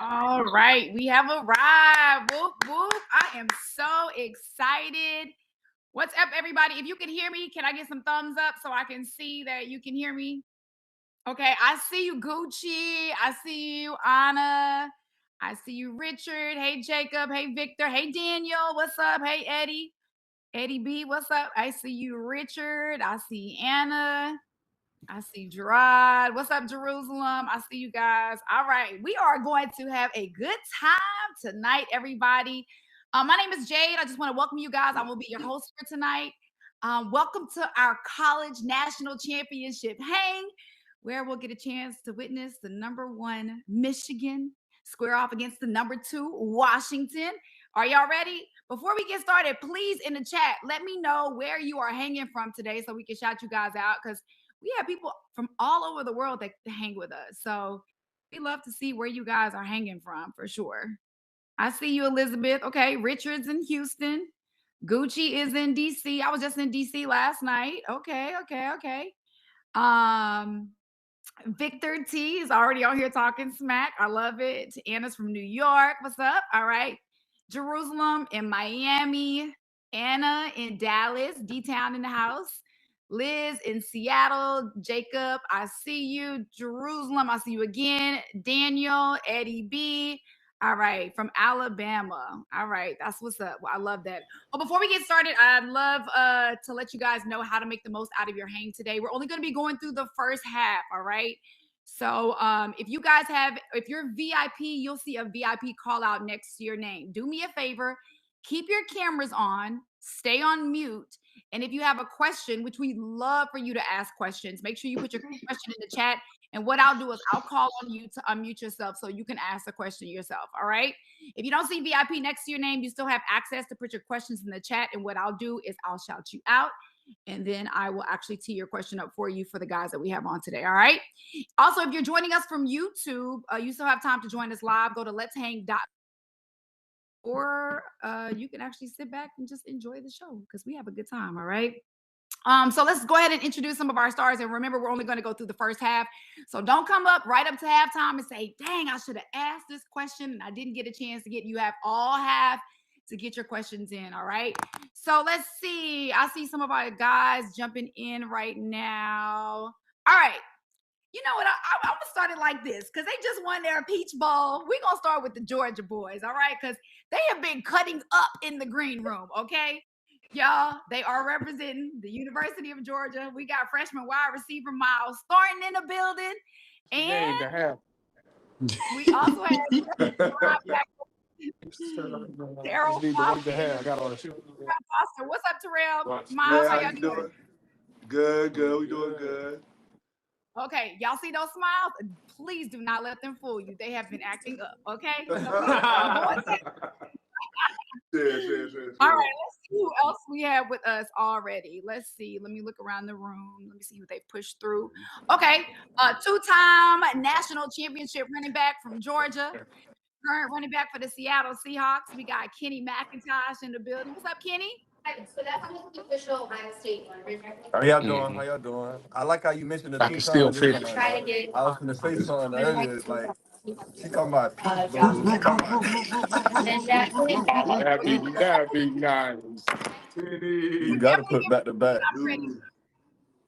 All right, we have arrived. Whoop, whoop. I am so excited. What's up, everybody? If you can hear me, can I get some thumbs up so I can see that you can hear me? Okay, I see you, Gucci. I see you, Anna. I see you, Richard. Hey, Jacob. Hey, Victor. Hey, Daniel. What's up? Hey, Eddie. Eddie B, what's up? I see you, Richard. I see Anna. I see Gerard. What's up, Jerusalem? I see you guys. All right. We are going to have a good time tonight, everybody. My name is Jade. I just want to welcome you guys. I will be your host for tonight. Welcome to our college national championship hang, where we'll get a chance to witness the #1 Michigan square off against the #2 Washington. Are y'all ready? Before we get started, please in the chat, let me know where you are hanging from today so we can shout you guys out, because we have people from all over the world that hang with us. So we love to see where you guys are hanging from for sure. I see you, Elizabeth. Okay, Richard's in Houston. Gucci is in DC. I was just in DC last night. Okay. Victor T is already on here talking smack. I love it. Anna's from New York. What's up? All right. Jerusalem in Miami. Anna in Dallas. D-Town in the house. Liz in Seattle. Jacob, I see you. Jerusalem, I see you again. Daniel, Eddie B. All right, from Alabama. All right, that's what's up. Well, I love that. Well, before we get started, I'd love to let you guys know how to make the most out of your hang today. We're only going to be going through the first half, all right? So if you guys if you're VIP, you'll see a VIP call out next to your name. Do me a favor, keep your cameras on, stay on mute. And if you have a question, which we love for you to ask questions, make sure you put your question in the chat. And what I'll do is I'll call on you to unmute yourself so you can ask the question yourself. All right. If you don't see VIP next to your name, you still have access to put your questions in the chat. And what I'll do is I'll shout you out. And then I will actually tee your question up for you for the guys that we have on today. All right. Also, if you're joining us from YouTube, you still have time to join us live. Go to let'shang.com. Or you can actually sit back and just enjoy the show because we have a good time. All right. So let's go ahead and introduce some of our stars. And remember, we're only going to go through the first half. So don't come up right up to halftime and say, dang, I should have asked this question and I didn't get a chance to get. You have all half to get your questions in. All right. So let's see. I see some of our guys jumping in right now. All right. You know what? I'm going to start it like this because they just won their Peach Bowl. We're going to start with the Georgia boys, all right? Because they have been cutting up in the green room, okay? Y'all, they are representing the University of Georgia. We got freshman wide receiver Myles Thornton in the building. And we also have Terrell Foster. What's up, Terrell? Myles, how y'all doing? Good. We doing good. Okay, y'all see those smiles? Please do not let them fool you. They have been acting up, okay? So all right, let's see who else we have with us already. Let's see. Let me look around the room. Let me see who they pushed through. Okay, two-time national championship running back from Georgia. Current running back for the Seattle Seahawks. We got Kenny McIntosh in the building. What's up, Kenny? So that's the official Ohio State one. How y'all doing? I like how you mentioned the I two can still times. feel it. I was gonna say something earlier, like she talking about Peach You gotta be nice. You gotta put back to back.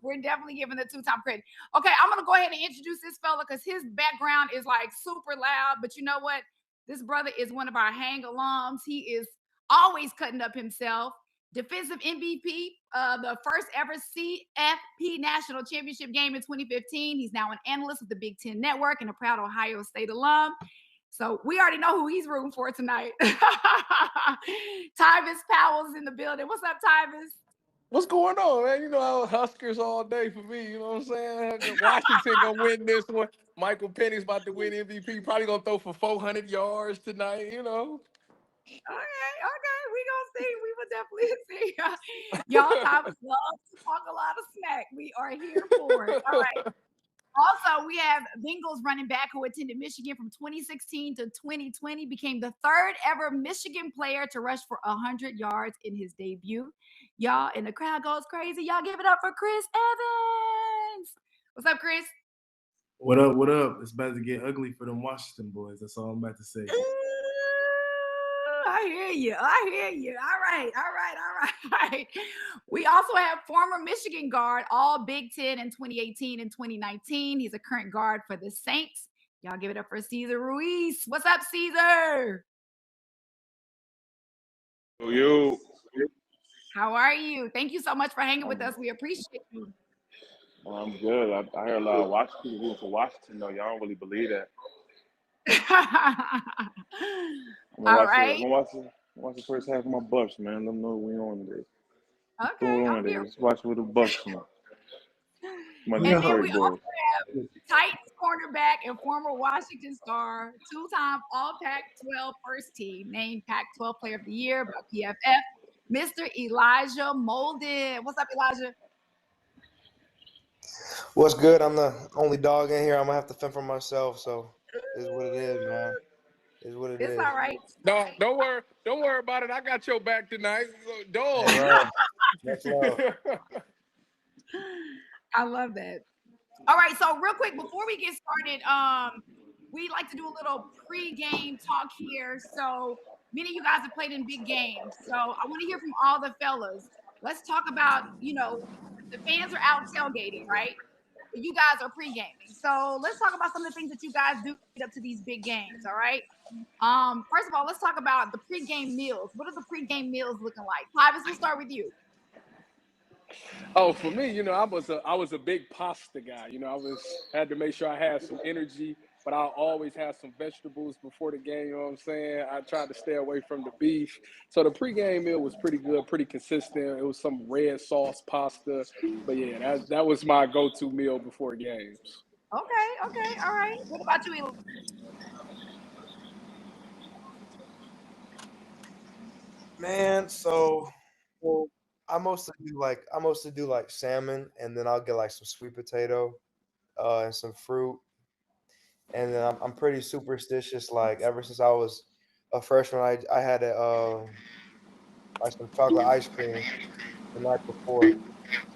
We're definitely giving the two-time credit. Okay, I'm going to go ahead and introduce this fella because his background is like super loud. But you know what? This brother is one of our hang alums. He is always cutting up himself. Defensive MVP, the first ever CFP National Championship game in 2015. He's now an analyst with the Big Ten Network and a proud Ohio State alum. So we already know who he's rooting for tonight. Tyvis Powell's in the building. What's up, Tyvis? What's going on, man? You know, Huskers all day for me. You know what I'm saying? Washington gonna win this one. Michael Penny's about to win MVP. Probably gonna throw for 400 yards tonight. You know. Okay. We gonna see. We will definitely see. Y'all, Tyvis loves to talk a lot of smack. We are here for it. All right. Also, we have Bengals running back who attended Michigan from 2016 to 2020, became the third ever Michigan player to rush for 100 yards in his debut. Y'all, and the crowd goes crazy. Y'all give it up for Chris Evans. What's up, Chris? What up? What up? It's about to get ugly for them Washington boys. That's all I'm about to say. I hear you. I hear you. All right. We also have former Michigan guard, all Big Ten in 2018 and 2019. He's a current guard for the Saints. Y'all give it up for Cesar Ruiz. What's up, Cesar? Yo. How are you? Thank you so much for hanging with us. We appreciate you. I'm good. I hear a lot of Washington rooting for Washington, though. Y'all don't really believe that. All right. I'm gonna watch the first half of my Bucks, man. Let them know we on today. Okay. Let's watch with the Bucks, man. And then we also have Titans cornerback and former Washington star, two-time All-Pac-12 first team, named Pac-12 Player of the Year by PFF, Mr. Elijah Molden. What's up, Elijah? What's good? I'm the only dog in here. I'm gonna have to fend for myself, so it's what it is, man. It's what it is. It's all right. No, don't worry about it. I got your back tonight. Dog. That's love. I love that. All right, so real quick before we get started, we like to do a little pre-game talk here. So many of you guys have played in big games, so I want to hear from all the fellas. Let's talk about, the fans are out tailgating, right? But you guys are pre-gaming. So let's talk about some of the things that you guys do up to these big games. All right. First of all, let's talk about the pre-game meals. What are the pre-game meals looking like? Tyvis, we'll start with you. Oh, for me, I was a big pasta guy. Had to make sure I had some energy, but I always have some vegetables before the game. You know what I'm saying? I tried to stay away from the beef. So the pregame meal was pretty good, pretty consistent. It was some red sauce pasta, but yeah, that was my go-to meal before games. Okay, all right. What about you, Eli? Man, so I mostly do like salmon, and then I'll get like some sweet potato, and some fruit, and then I'm pretty superstitious. Like ever since I was a freshman, I had like some chocolate ice cream the night before,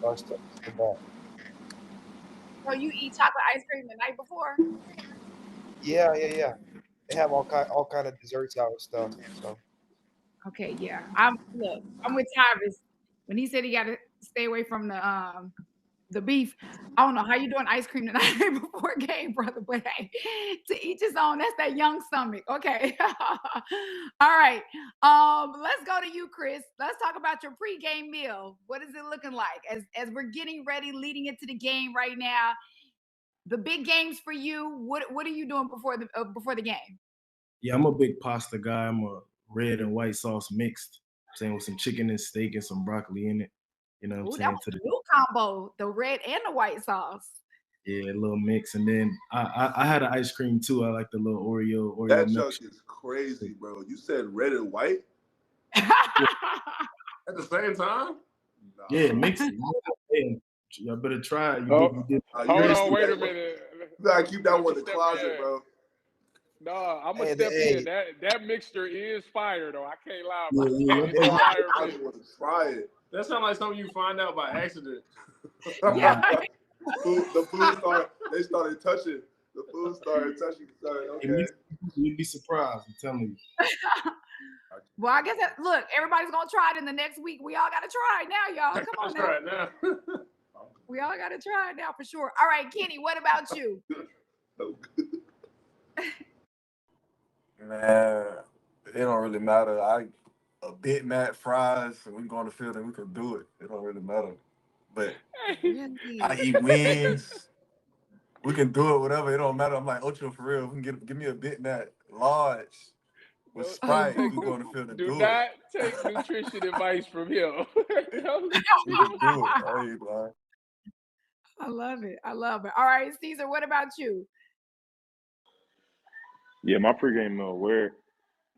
so I stuck to that. So you eat chocolate ice cream the night before? Yeah. They have all kind of desserts out and stuff. So Okay, yeah. I'm with Tyvis. When he said he got to stay away from the beef, I don't know how you doing ice cream the night before game, brother. But hey, to each his own. That's that young stomach. Okay. All right. Let's go to you, Chris. Let's talk about your pregame meal. What is it looking like as we're getting ready, leading into the game right now? The big games for you. What are you doing before the game? Yeah, I'm a big pasta guy. I'm a red and white sauce mixed, saying with some chicken and steak and some broccoli in it. You know what I'm Ooh, that saying? was a new combo, the red and the white sauce. Yeah, a little mix. And then I had an ice cream too. I like the little Oreo That milk. junk is crazy, bro. You said red and white? At the same time? Nah. Yeah, mix it. Y'all better try it. Hold on, wait a minute. You gotta keep that one in the closet, bro. No, I'm gonna step in. That mixture is fire, though. I can't lie about it. I just want to try it. That sounds like something you find out by accident. Yeah. The food they started touching. The food started touching. Okay. You'd be surprised. I'm telling you. Well, I guess look, everybody's gonna try it in the next week. We all gotta try it now, y'all. Come on now. Right now. We all gotta try it now for sure. All right, Kenny, what about you? Man, it don't really matter. A Big Mac, fries, and we can go on the field and we can do it. It don't really matter. But I eat wings. We can do it, whatever. It don't matter. I'm like, Ocho, for real. We can give me a Big Mac large with Sprite. We can go on the field and do it. Do not take nutrition advice from him. We can do it. I ain't lying. I love it. All right, Caesar, what about you? Yeah, my pregame meal where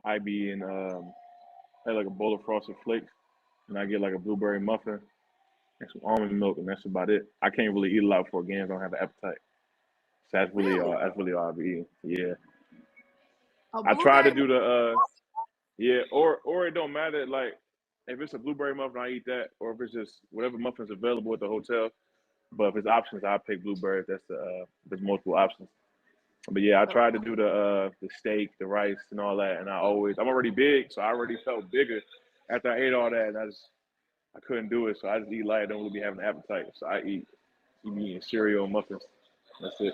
I be in I had like a bowl of frosted flakes and I get like a blueberry muffin and some almond milk and that's about it. I can't really eat a lot before games. I don't have an appetite. So that's really all I be eating. Yeah. I try to do the or it don't matter, like if it's a blueberry muffin I eat that, or if it's just whatever muffin's available at the hotel, But if it's options, I pick blueberries. There's multiple options. But yeah, I tried to do the steak, the rice, and all that, and I'm already big, so I already felt bigger after I ate all that, and I couldn't do it, so I just eat light. I don't really be having an appetite, so I eat eating cereal and muffins. That's it.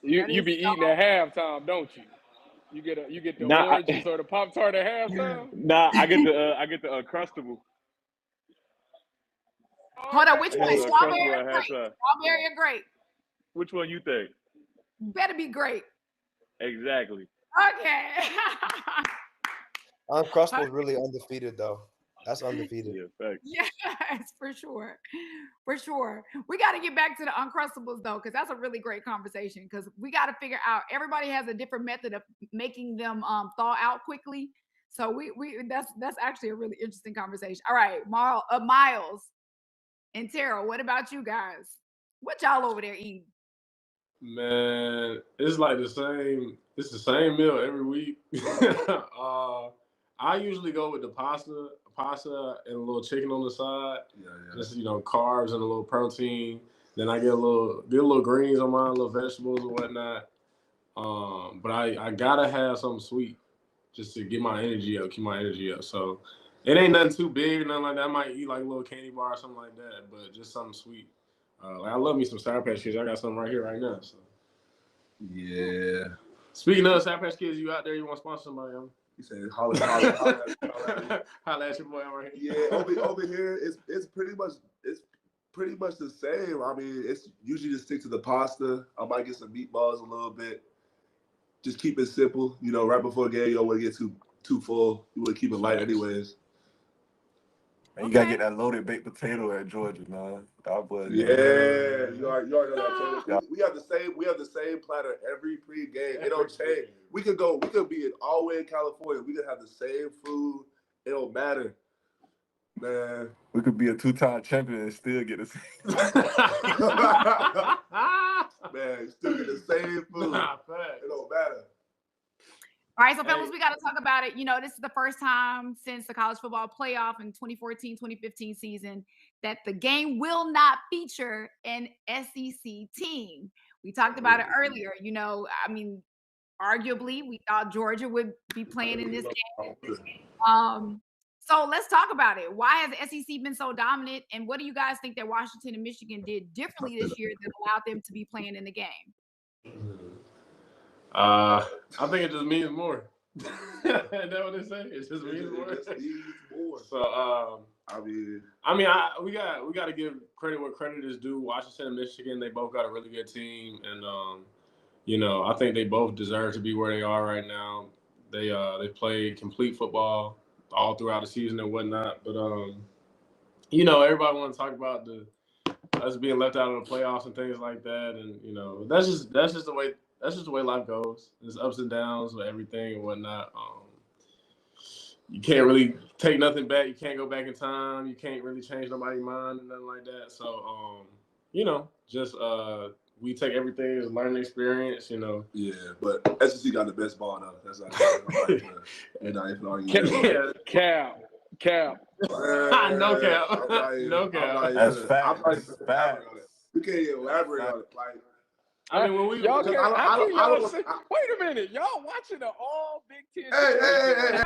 You be eating at halftime, don't you? You get the oranges or the Pop-Tart at halftime? Nah, I get the Uncrustable. Hold on, which one? Yeah, Strawberry or Uncrustable at grape? halftime. Strawberry or grape? Which one you think? Better be grape. Exactly. Okay. Uncrustable is really undefeated though. That's undefeated. Yeah, thanks. Yes, for sure. For sure. We got to get back to the Uncrustables though, because that's a really great conversation. Because we got to figure out, everybody has a different method of making them thaw out quickly. So that's actually a really interesting conversation. All right, Myles and Tara, what about you guys? What y'all over there eating? Man, it's like the same. It's the same meal every week. I usually go with the pasta and a little chicken on the side. Yeah. Just carbs and a little protein. Then I get a little greens on mine, little vegetables and whatnot. But I gotta have something sweet just to get my energy up, keep my energy up. So it ain't nothing too big or nothing like that. I might eat like a little candy bar or something like that, but just something sweet. I love me some Sour Patch Kids. I got some right here, right now. So. Yeah. Speaking of Sour Patch Kids, you out there? You want to sponsor somebody? He said, holla at your boy over here. Yeah, over here, it's pretty much the same. I mean, it's usually just stick to the pasta. I might get some meatballs a little bit. Just keep it simple. Right before the game, you don't want to get too full. You want to keep it light anyways. Man, you gotta get that loaded baked potato at Georgia, man. Yeah, you already know that. Yeah. We have the same platter every pregame. It don't change. We could be all the way in California. We could have the same food. It don't matter, man. We could be a 2-time champion and still get the same. Man, still get the same food. It don't matter. All right, so fellas, we got to talk about it. This is the first time since the college football playoff in 2014-2015 season that the game will not feature an SEC team. We talked about it earlier. Arguably, we thought Georgia would be playing in this game. So let's talk about it. Why has the SEC been so dominant, and what do you guys think that Washington and Michigan did differently this year that allowed them to be playing in the game? I think it just means more. Is that what they say? It just means more. So we got to give credit where credit is due. Washington and Michigan, they both got a really good team, and I think they both deserve to be where they are right now. They played complete football all throughout the season and whatnot. But everybody want to talk about us being left out of the playoffs and things like that, and that's just the way. That's just the way life goes. There's ups and downs with everything and whatnot. You can't really take nothing back. You can't go back in time. You can't really change nobody's mind and nothing like that. So, we take everything as a learning experience, Yeah, but SEC got the best ball now. That's not Cap. No cap. No cap. That's facts. We can't even elaborate on it. When we wait a minute, y'all watching the all Big Ten. Hey. Y'all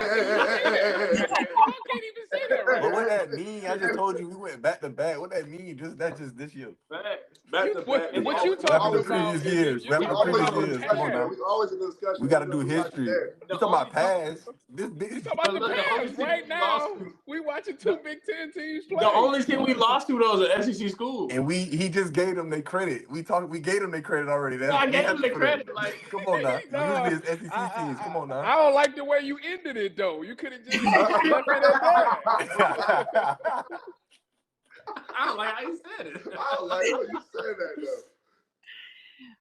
can't even say that right. But what that mean? I just told you we went back to back. What that mean? That's just this year. Back to back. And what you talking about? Previous years. Come on now. We always in the discussion. We got to do history. You talking about past? You talking about the past? Right now, we watching 2 Big Ten teams play. The only team we lost to those are SEC schools. And he just gave them their credit. We gave them their credit already. I gave them the credit. Come on now. Usually it's SEC teams. Come on now. I don't like the way you ended it though. You could have just left it at that. I don't like how you said it. I don't like how you said that though.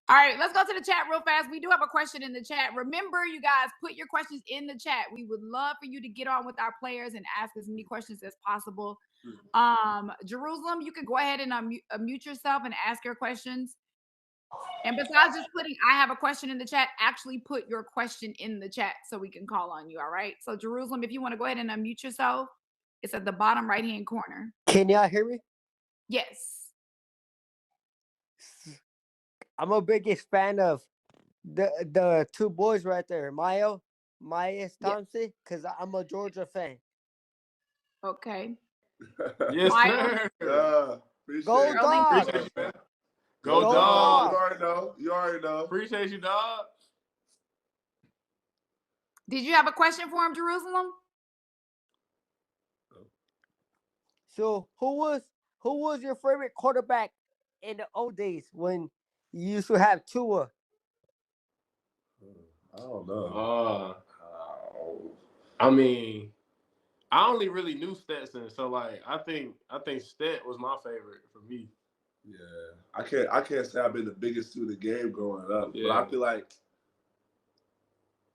All right, let's go to the chat real fast. We do have a question in the chat. Remember, you guys, put your questions in the chat. We would love for you to get on with our players and ask as many questions as possible. Jerusalem, you can go ahead and unmute yourself and ask your questions. And besides just putting, I have a question in the chat, actually put your question in the chat so we can call on you, all right? So, Jerusalem, if you want to go ahead and unmute yourself, it's at the bottom right-hand corner. Can y'all hear me? Yes. I'm a biggest fan of the two boys right there, Myles Thompson, because I'm a Georgia fan. Okay. Yes, sir. Go Dogs! Appreciate you, man. Go Go Dogs! Dogs! You already know. Appreciate you, dog. Did you have a question for him, Jerusalem? So who was your favorite quarterback in the old days when you used to have Tua? I don't know. I mean, I only really knew Stetson, so like I think Stet was my favorite for me. Yeah, I can't say I've been the biggest to the game growing up, but I feel like,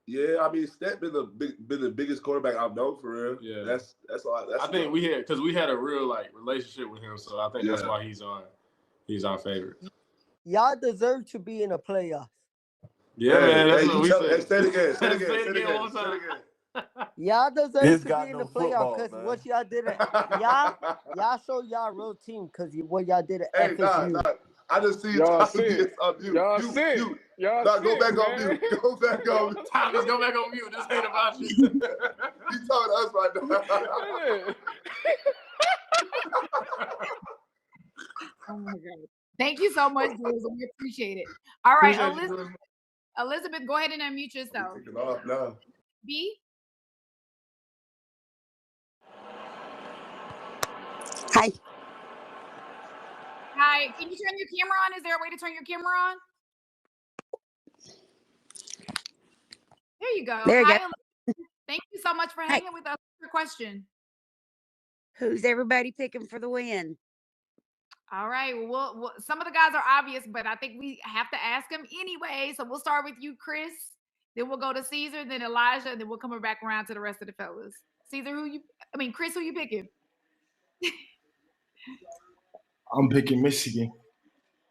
I mean, Stet been the biggest quarterback I've known for real. Yeah, that's all. I think we had a real like relationship with him, so I think that's why he's our favorite. Y'all deserve to be in the playoffs. Yeah, man, that's what we said. Say it again. Say it again one time. Y'all deserve to be in the playoffs because man. what y'all did at y'all show y'all real team because what y'all did at FSU. Nah. I just see Y'all Thomas sick. on mute. Y'all You. sick. Y'all Nah, sick, go back on man. mute. Go back on mute. Thomas, go back on mute. This ain't about you. He's talking to us right now. Oh my God. Thank you so much, Jerusalem. We appreciate it. All right, Elizabeth, go ahead and unmute yourself. Take it off now. B? Hi. Hi. Can you turn your camera on? Is there a way to turn your camera on? There you go. There you Hi, go. Elizabeth. Thank you so much for hanging with us. Your question. Who's everybody picking for the win? All right. Well, some of the guys are obvious, but I think we have to ask them anyway. So we'll start with you, Chris. Then we'll go to Caesar, then Elijah, and then we'll come back around to the rest of the fellas. Caesar, Chris, who you picking? I'm picking Michigan.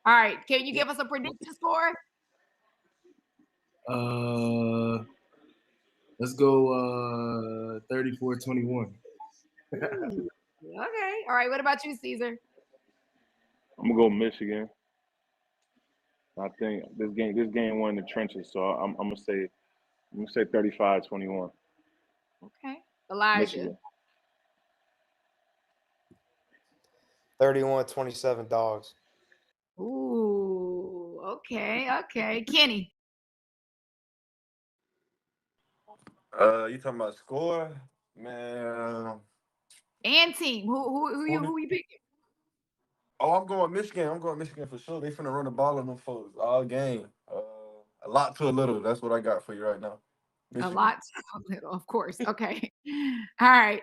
All right. Can you give us a prediction score? Let's go 34-21. Okay. All right. What about you, Caesar? I'm gonna go Michigan. I think this game won in the trenches, so I'm gonna say 35-21. Okay. Elijah. Michigan. 31-27 Dogs. Ooh. Okay. Kenny. You talking about score, man? And team. Who you picking? Oh, I'm going Michigan. I'm going Michigan for sure. They finna run the ball on them folks all game. A lot to a little. That's what I got for you right now. Michigan. A lot to a little, of course. Okay. All right.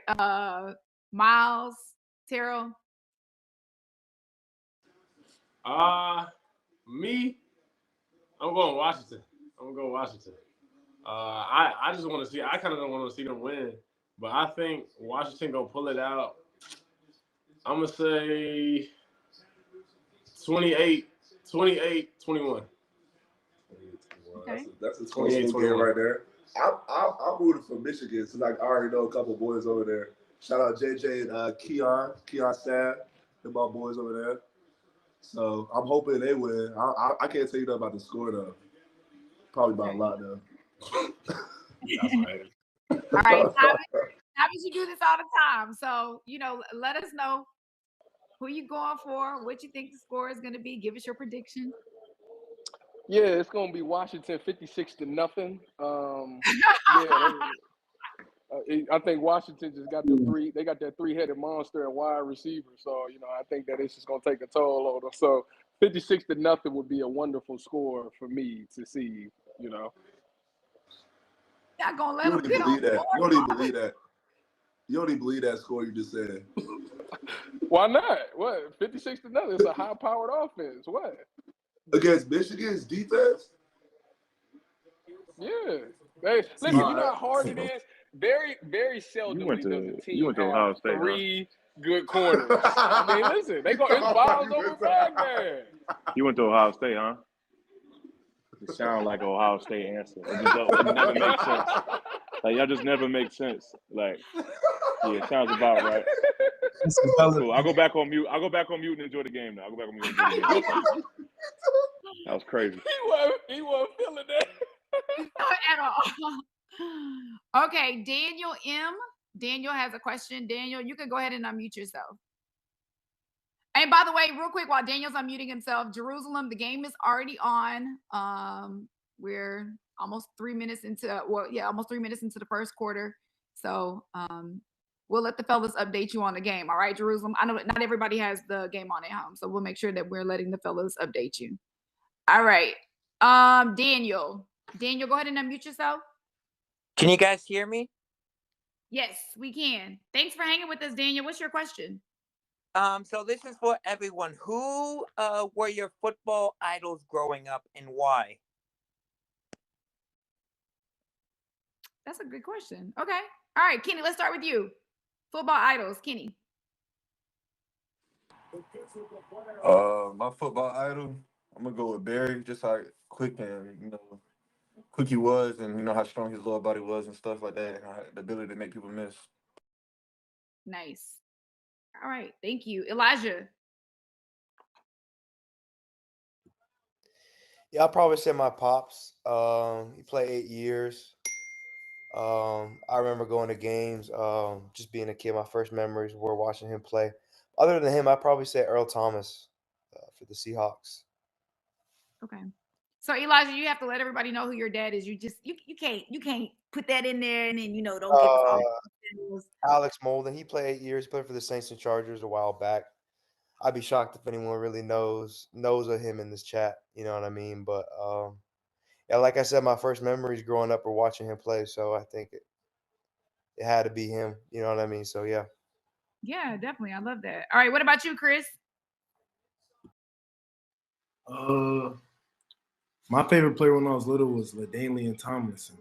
Myles, Terrell. Me, I'm going Washington. I just want to see. I kind of don't want to see them win, but I think Washington gonna pull it out. I'm gonna say 28-21. Okay. That's a 28 game right there. I'm rooting for Michigan since I already know a couple boys over there. Shout out JJ and Keon Sad, and my boys over there. So I'm hoping they win. I can't tell you nothing about the score though. Probably by a lot though. That's right. All right, Thomas, you do this all the time. So, let us know who you going for, what you think the score is going to be. Give us your prediction. Yeah, it's gonna be Washington 56-0. I think Washington just got they got that three-headed monster and wide receiver. So, I think that it's just gonna take a toll on them. So 56-0 would be a wonderful score for me to see, Not gonna let You them don't get even on believe that. board. You don't even believe that. You don't even believe that score you just said. Why not? What? 56-0. It's a high-powered offense. What? Against Michigan's defense? Yeah. Hey, listen, you know how hard it is? Very, very seldomly does a team went to have Ohio State, three good corners. I mean, listen, it's balls over back there. You went to Ohio State, huh? It sounds like an Ohio State answer. It never makes sense. Like, y'all just never make sense. Like, yeah, it sounds about right. Cool. I'll go back on mute. And enjoy the game now. That was crazy. He wasn't feeling that. Not at all. Okay, Daniel M. Daniel has a question. Daniel, you can go ahead and unmute yourself. And by the way, real quick, while Daniel's unmuting himself, Jerusalem, the game is already on. We're almost 3 minutes into, almost 3 minutes into the first quarter. So we'll let the fellas update you on the game. All right, Jerusalem. I know not everybody has the game on at home, so we'll make sure that we're letting the fellas update you. All right. Daniel, go ahead and unmute yourself. Can you guys hear me? Yes, we can. Thanks for hanging with us, Daniel. What's your question? So this is for everyone. Who were your football idols growing up and why? That's a good question. Okay. All right, Kenny, let's start with you. Football idols, Kenny. My football idol, I'm gonna go with Barry. Just how quick and quick he was, and how strong his lower body was and stuff like that, and the ability to make people miss. Nice. All right, thank you, Elijah. Yeah, I'll probably say my pops. He played 8 years. I remember going to games. Just being a kid, my first memories were watching him play. Other than him, I'd probably say Earl Thomas for the Seahawks. Okay. So Elijah, you have to let everybody know who your dad is. You can't put that in there and then don't give us all. Alex Molden. He played 8 years. He played for the Saints and Chargers a while back. I'd be shocked if anyone really knows of him in this chat. You know what I mean? But yeah, like I said, my first memories growing up were watching him play. So I think it had to be him. You know what I mean? So yeah. Yeah, definitely. I love that. All right. What about you, Chris? My favorite player when I was little was LaDainian Tomlinson.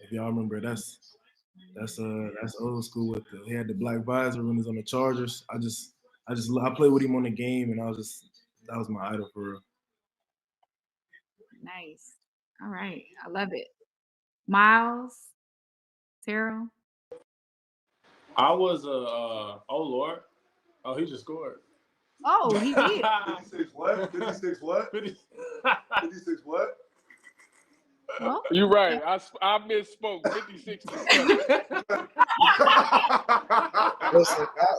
If y'all remember, that's old school. He had the black visor when he was on the Chargers. I played with him on the game, and that was my idol for real. Nice. All right, I love it. Myles, Terrell. I was oh Lord, oh he just scored. Oh, he did. 56 what? 56 what? 56 what? Well, You're right. I misspoke. 56 to 7.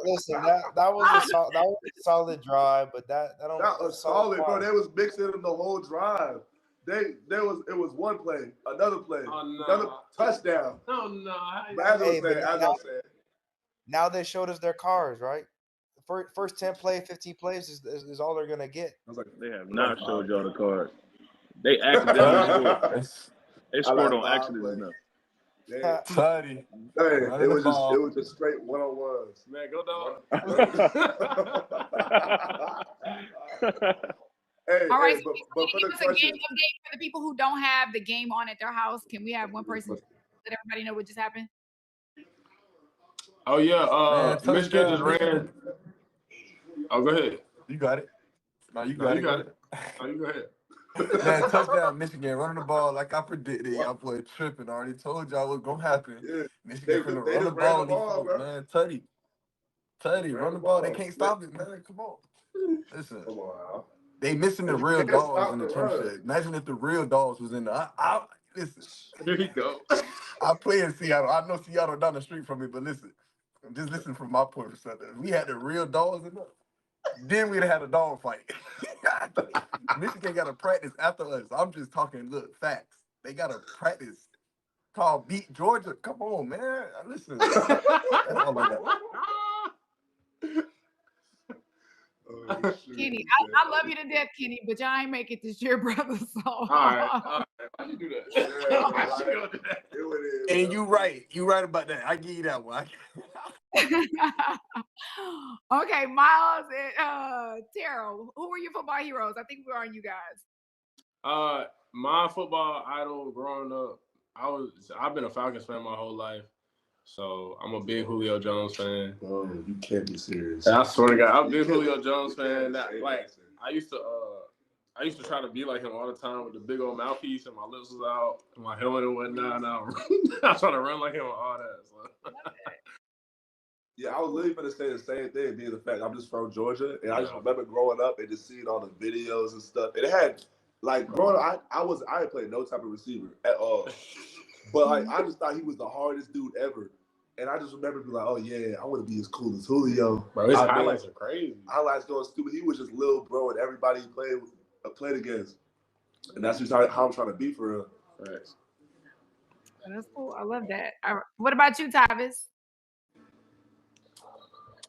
Listen. That was a solid drive, but that was solid, bro. They was mixing them the whole drive. It was one play, another play, another touchdown. Oh no! As I said. Now they showed us their cars, right? First 10 plays, 15 plays is all they're gonna get. They have not showed y'all the card. They accidentally scored. They scored on accident enough. Tutty. Hey, it was just straight one-on-ones. Man, go down. All right, so but give us a game update for the people who don't have the game on at their house. Can we have one person let everybody know what just happened? Oh yeah, Michigan just ran. Oh, go ahead. You got it. No, you got it. Oh, you go ahead. Man, touchdown Michigan, running the ball like I predicted. Y'all boy tripping. I already told y'all what's gonna happen. Yeah. Michigan finna run the ball, man. Tutty, run the ball. They can't stop it, man. Come on. Listen, they missing the real dogs in the championship. Imagine if the real dogs was in the. Listen. Here we go. I play in Seattle. I know Seattle down the street from me, but listen, just listen from my point of view. We had the real dogs in there. Then we'd have had a dog fight. Michigan got to practice after us. I'm just talking, look, facts. They got to practice called beat Georgia. Come on, man. Listen. That's all I got. Kenny, I love you to death, Kenny, but y'all ain't make it this year, brother. So. All right. Why'd you do that? And you right. You right about that. I give you that one. Okay, Myles and Terrell, who were your football heroes? I think we are on you guys. My football idol growing up, I've been a Falcons fan my whole life. So I'm a big Julio Jones fan. Oh, you can't be serious. I swear to God, I'm a big Julio Jones fan. I used to try to be like him all the time with the big old mouthpiece and my lips was out and my helmet and whatnot. And I was trying to run like him and all that. So. Yeah, I was literally going to say the same thing, being the fact I'm just from Georgia. And I just remember growing up and just seeing all the videos and stuff. And it had Like growing up, I didn't play no type of receiver at all. But like I just thought he was the hardest dude ever. And I just remember being like, oh yeah, I want to be as cool as Julio. Bro, his highlights are crazy. Highlights going stupid. He was just little bro and everybody he played against. And that's just how I'm trying to be for real. Right. That's cool. I love that. What about you, Tavis?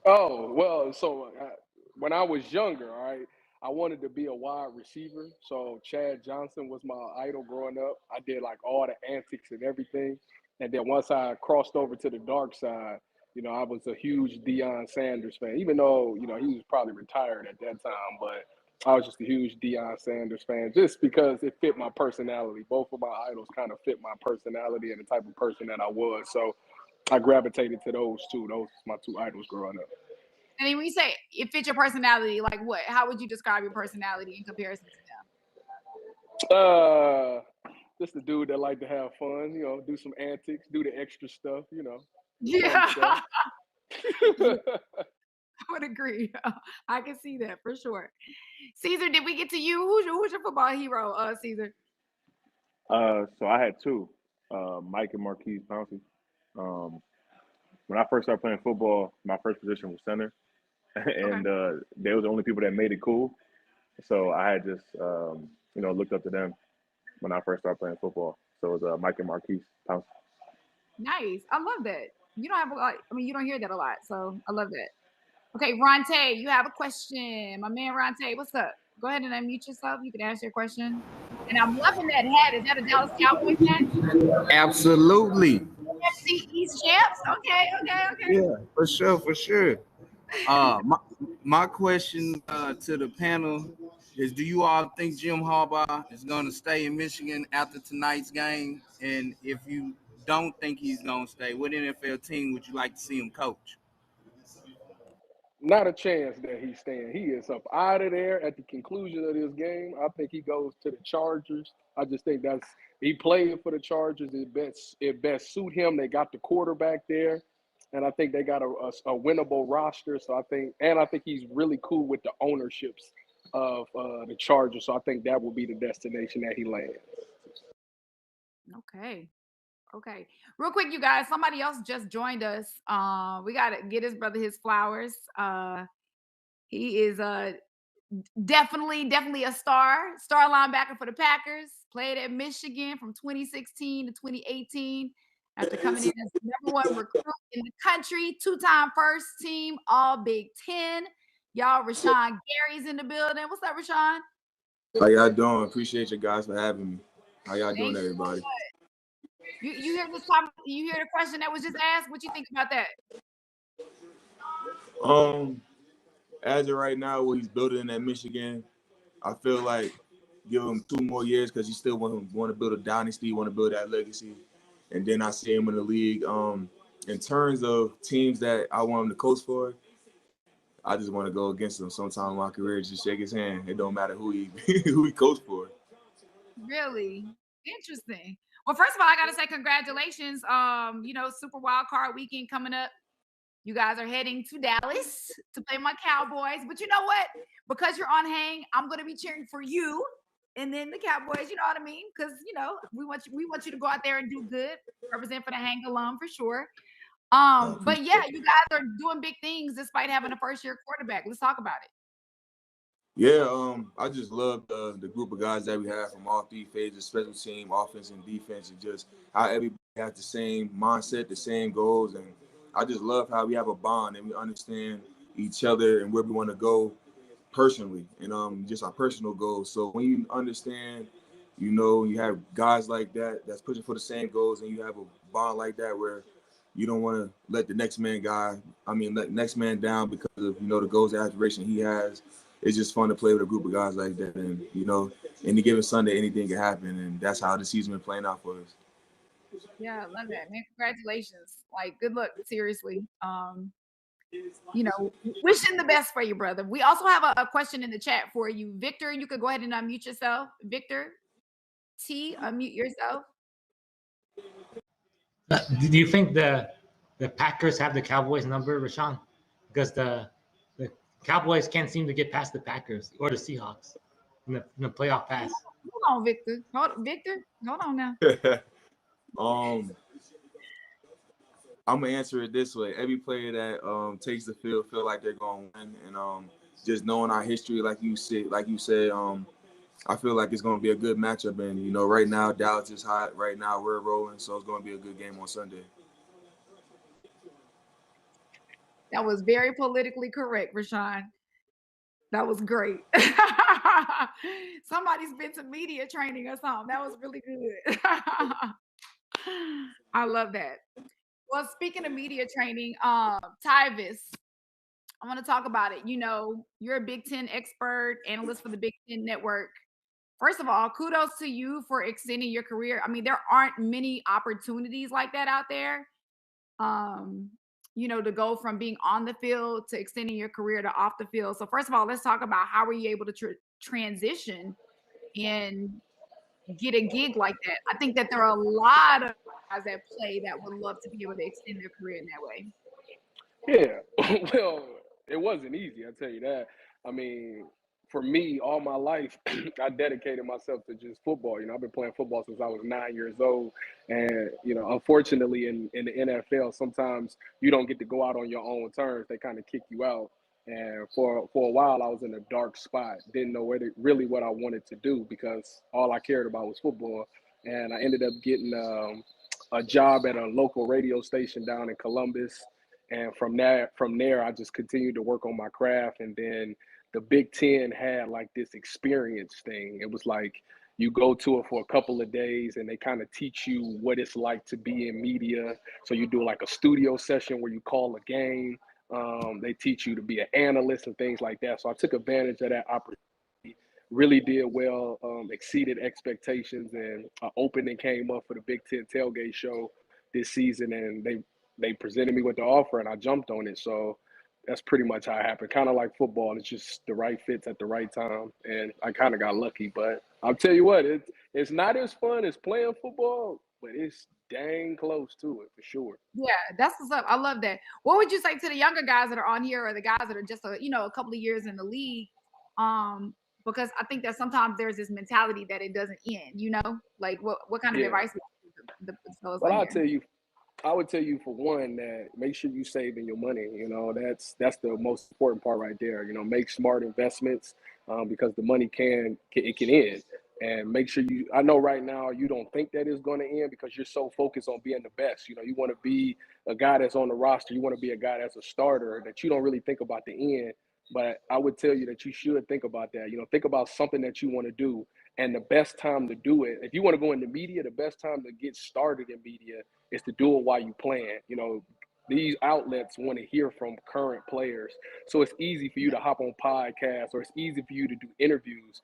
Oh, well, so when I was younger, all right, I wanted to be a wide receiver. So Chad Johnson was my idol growing up. I did like all the antics and everything. And then once I crossed over to the dark side, I was a huge Deion Sanders fan, even though, he was probably retired at that time. But I was just a huge Deion Sanders fan just because it fit my personality. Both of my idols kind of fit my personality and the type of person that I was. So I gravitated to those two. Those are my two idols growing up. And then when you say it fits your personality, like what? How would you describe your personality in comparison to them? Just a dude that like to have fun, do some antics, do the extra stuff, Yeah. Stuff. I would agree. I can see that for sure. Caesar, did we get to you? Who's your football hero, Caesar? So I had two, Mike and Marquise Pouncey. When I first started playing football, my first position was center, and they were the only people that made it cool. So I had just, looked up to them when I first started playing football. So it was Mike and Marquise Pouncey. Nice. I love that. You don't have a lot. I mean, you don't hear that a lot. So I love that. Okay, Ronte, you have a question. My man Ronte, what's up? Go ahead and unmute yourself. You can ask your question. And I'm loving that hat. Is that a Dallas Cowboys hat? Absolutely. NFC East champs? Okay. Yeah, for sure. My question to the panel is, do you all think Jim Harbaugh is going to stay in Michigan after tonight's game? And if you don't think he's going to stay, what NFL team would you like to see him coach? Not a chance that he's staying. He is up out of there at the conclusion of this game. I think he goes to the Chargers. I just think he playing for the Chargers. It best suit him. They got the quarterback there, and I think they got a winnable roster. So I think he's really cool with the ownerships of the Chargers. So I think that will be the destination that he lands. Okay. Real quick, you guys, somebody else just joined us. We got to get his brother his flowers. He is definitely a star linebacker for the Packers. Played at Michigan from 2016 to 2018 after coming in as the #1 recruit in the country, 2-time first team, all Big Ten. Y'all, Rashan Gary's in the building. What's up, Rashan? How y'all doing? Appreciate you guys for having me. How y'all doing, everybody? You hear this topic? You hear the question that was just asked? What you think about that? As of right now, what he's building at Michigan, I feel like give him 2 more years because he still want to build a dynasty, want to build that legacy, and then I see him in the league. In terms of teams that I want him to coach for, I just want to go against him sometime in my career, just shake his hand. It don't matter who he who he coached for. Really interesting. Well, first of all, I gotta say congratulations. Super Wild Card weekend coming up. You guys are heading to Dallas to play my Cowboys. But you know what? Because you're on Hang, I'm gonna be cheering for you and then the Cowboys. You know what I mean? Because we want you to go out there and do good, represent for the Hang alum for sure. But yeah, you guys are doing big things despite having a first-year quarterback. Let's talk about it. Yeah, I just love the group of guys that we have from all 3 phases, special team, offense, and defense, and just how everybody has the same mindset, the same goals. And I just love how we have a bond and we understand each other and where we want to go personally and just our personal goals. So when you understand, you have guys like that's pushing for the same goals, and you have a bond like that where you don't want to let the next man down because of, the goals and aspiration he has. It's just fun to play with a group of guys like that. And, any given Sunday, anything can happen. And that's how the season been playing out for us. Yeah, I love that, man. Congratulations. Like, good luck, seriously. Wishing the best for you, brother. We also have a question in the chat for you. Victor, you could go ahead and unmute yourself. Victor T, unmute yourself. Do you think the Packers have the Cowboys number, Rashan? Because the Cowboys can't seem to get past the Packers or the Seahawks. in the playoff pass? Hold on, Victor. Victor, hold on now. I'm gonna answer it this way. Every player that takes the field feel like they're gonna win, and just knowing our history, like you said, I feel like it's gonna be a good matchup. And right now Dallas is hot. Right now we're rolling, so it's gonna be a good game on Sunday. That was very politically correct, Rashan. That was great. Somebody's been to media training or something. That was really good. I love that. Well, speaking of media training, Tyvis, I want to talk about it. You're a Big Ten expert, analyst for the Big Ten Network. First of all, kudos to you for extending your career. I mean, there aren't many opportunities like that out there. To go from being on the field to extending your career to off the field. So first of all, let's talk about how were you able to transition and get a gig like that. I think that there are a lot of guys that play that would love to be able to extend their career in that way. Yeah, well, it wasn't easy, I'll tell you that. I mean, for me, all my life, I dedicated myself to just football. I've been playing football since I was 9 years old. And, unfortunately in the NFL, sometimes you don't get to go out on your own terms. They kind of kick you out. And for a while, I was in a dark spot. Didn't know really what I wanted to do because all I cared about was football. And I ended up getting a job at a local radio station down in Columbus. And from there, I just continued to work on my craft. And then the Big Ten had like this experience thing. It was like you go to it for a couple of days and they kind of teach you what it's like to be in media. So you do like a studio session where you call a game. They teach you to be an analyst and things like that. So I took advantage of that opportunity. Really did well, exceeded expectations, and an opening came up for the Big Ten tailgate show this season, and they presented me with the offer, and I jumped on it. So that's pretty much how it happened. Kind of like football, it's just the right fits at the right time, and I kind of got lucky. But I'll tell you what, it's not as fun as playing football, but it's dang close to it for sure. Yeah, that's what's up. I love that. What would you say to the younger guys that are on here, or the guys that are just a couple of years in the league? Because I think that sometimes there's this mentality that it doesn't end. Like what kind of advice would you give the fellas Well, on here? I would tell you for one that make sure you saving your money. That's the most important part right there. Make smart investments because the money can end. And make sure I know right now you don't think that it's going to end because you're so focused on being the best. You want to be a guy that's on the roster. You want to be a guy that's a starter that you don't really think about the end. But I would tell you that you should think about that. Think about something that you want to do. And the best time to do it, if you want to go into media, the best time to get started in media is to do it while you playing. These outlets want to hear from current players. So it's easy for you to hop on podcasts or it's easy for you to do interviews,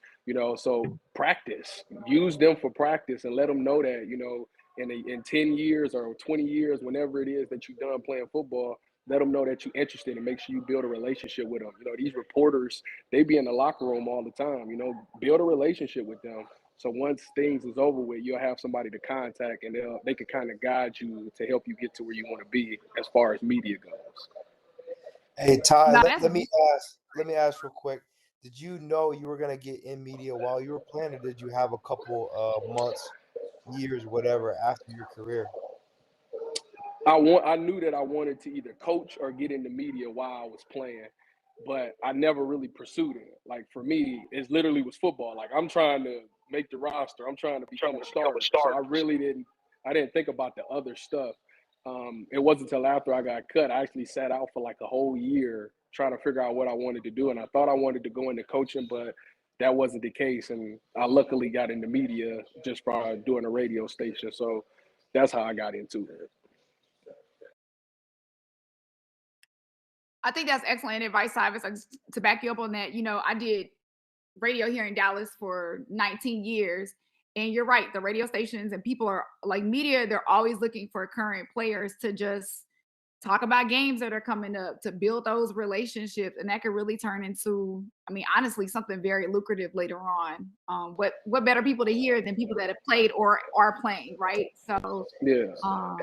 so practice, use them for practice and let them know that, in 10 years or 20 years, whenever it is that you're done playing football, let them know that you're interested and make sure you build a relationship with them. These reporters, they be in the locker room all the time, build a relationship with them. So once things is over with, you'll have somebody to contact and they can kind of guide you to help you get to where you want to be as far as media goes. Hey, Ty, let me ask real quick. Did you know you were going to get in media while you were playing, or did you have a couple months, years, whatever, after your career? I knew that I wanted to either coach or get into media while I was playing, but I never really pursued it. Like for me, it literally was football. Like I'm trying to make the roster. I'm trying to become a starter. So I didn't think about the other stuff. It wasn't until after I got cut, I actually sat out for like a whole year trying to figure out what I wanted to do. And I thought I wanted to go into coaching, but that wasn't the case. And I luckily got into media just by doing a radio station. So that's how I got into it. I think that's excellent advice, Cyrus. To back you up on that, I did radio here in Dallas for 19 years. And you're right, the radio stations and people are like media, they're always looking for current players to just talk about games that are coming up, to build those relationships. And that could really turn into, honestly, something very lucrative later on. What better people to hear than people that have played or are playing, right? So yeah.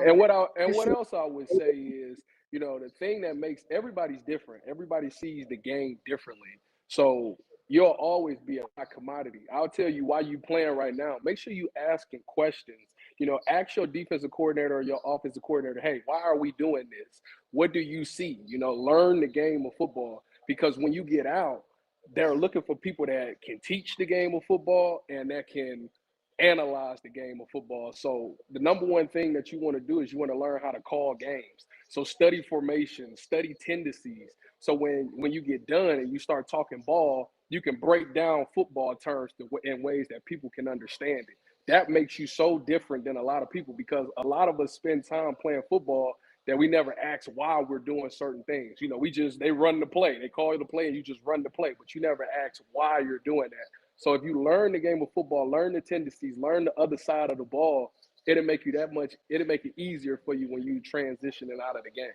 And what else I would say is, the thing that makes everybody's different. Everybody sees the game differently. So you'll always be a hot commodity. I'll tell you why you playing right now. Make sure you asking questions. Ask your defensive coordinator or your offensive coordinator, hey, why are we doing this? What do you see? Learn the game of football, because when you get out, they're looking for people that can teach the game of football and that can analyze the game of football. So the number one thing that you want to do is you want to learn how to call games. So study formation, study tendencies. So when you get done and you start talking ball, you can break down football terms in ways that people can understand it. That makes you so different than a lot of people, because a lot of us spend time playing football that we never ask why we're doing certain things. They run the play. They call you the play and you just run the play, but you never ask why you're doing that. So if you learn the game of football, learn the tendencies, learn the other side of the ball, it'll make it easier for you when you transition out of the game.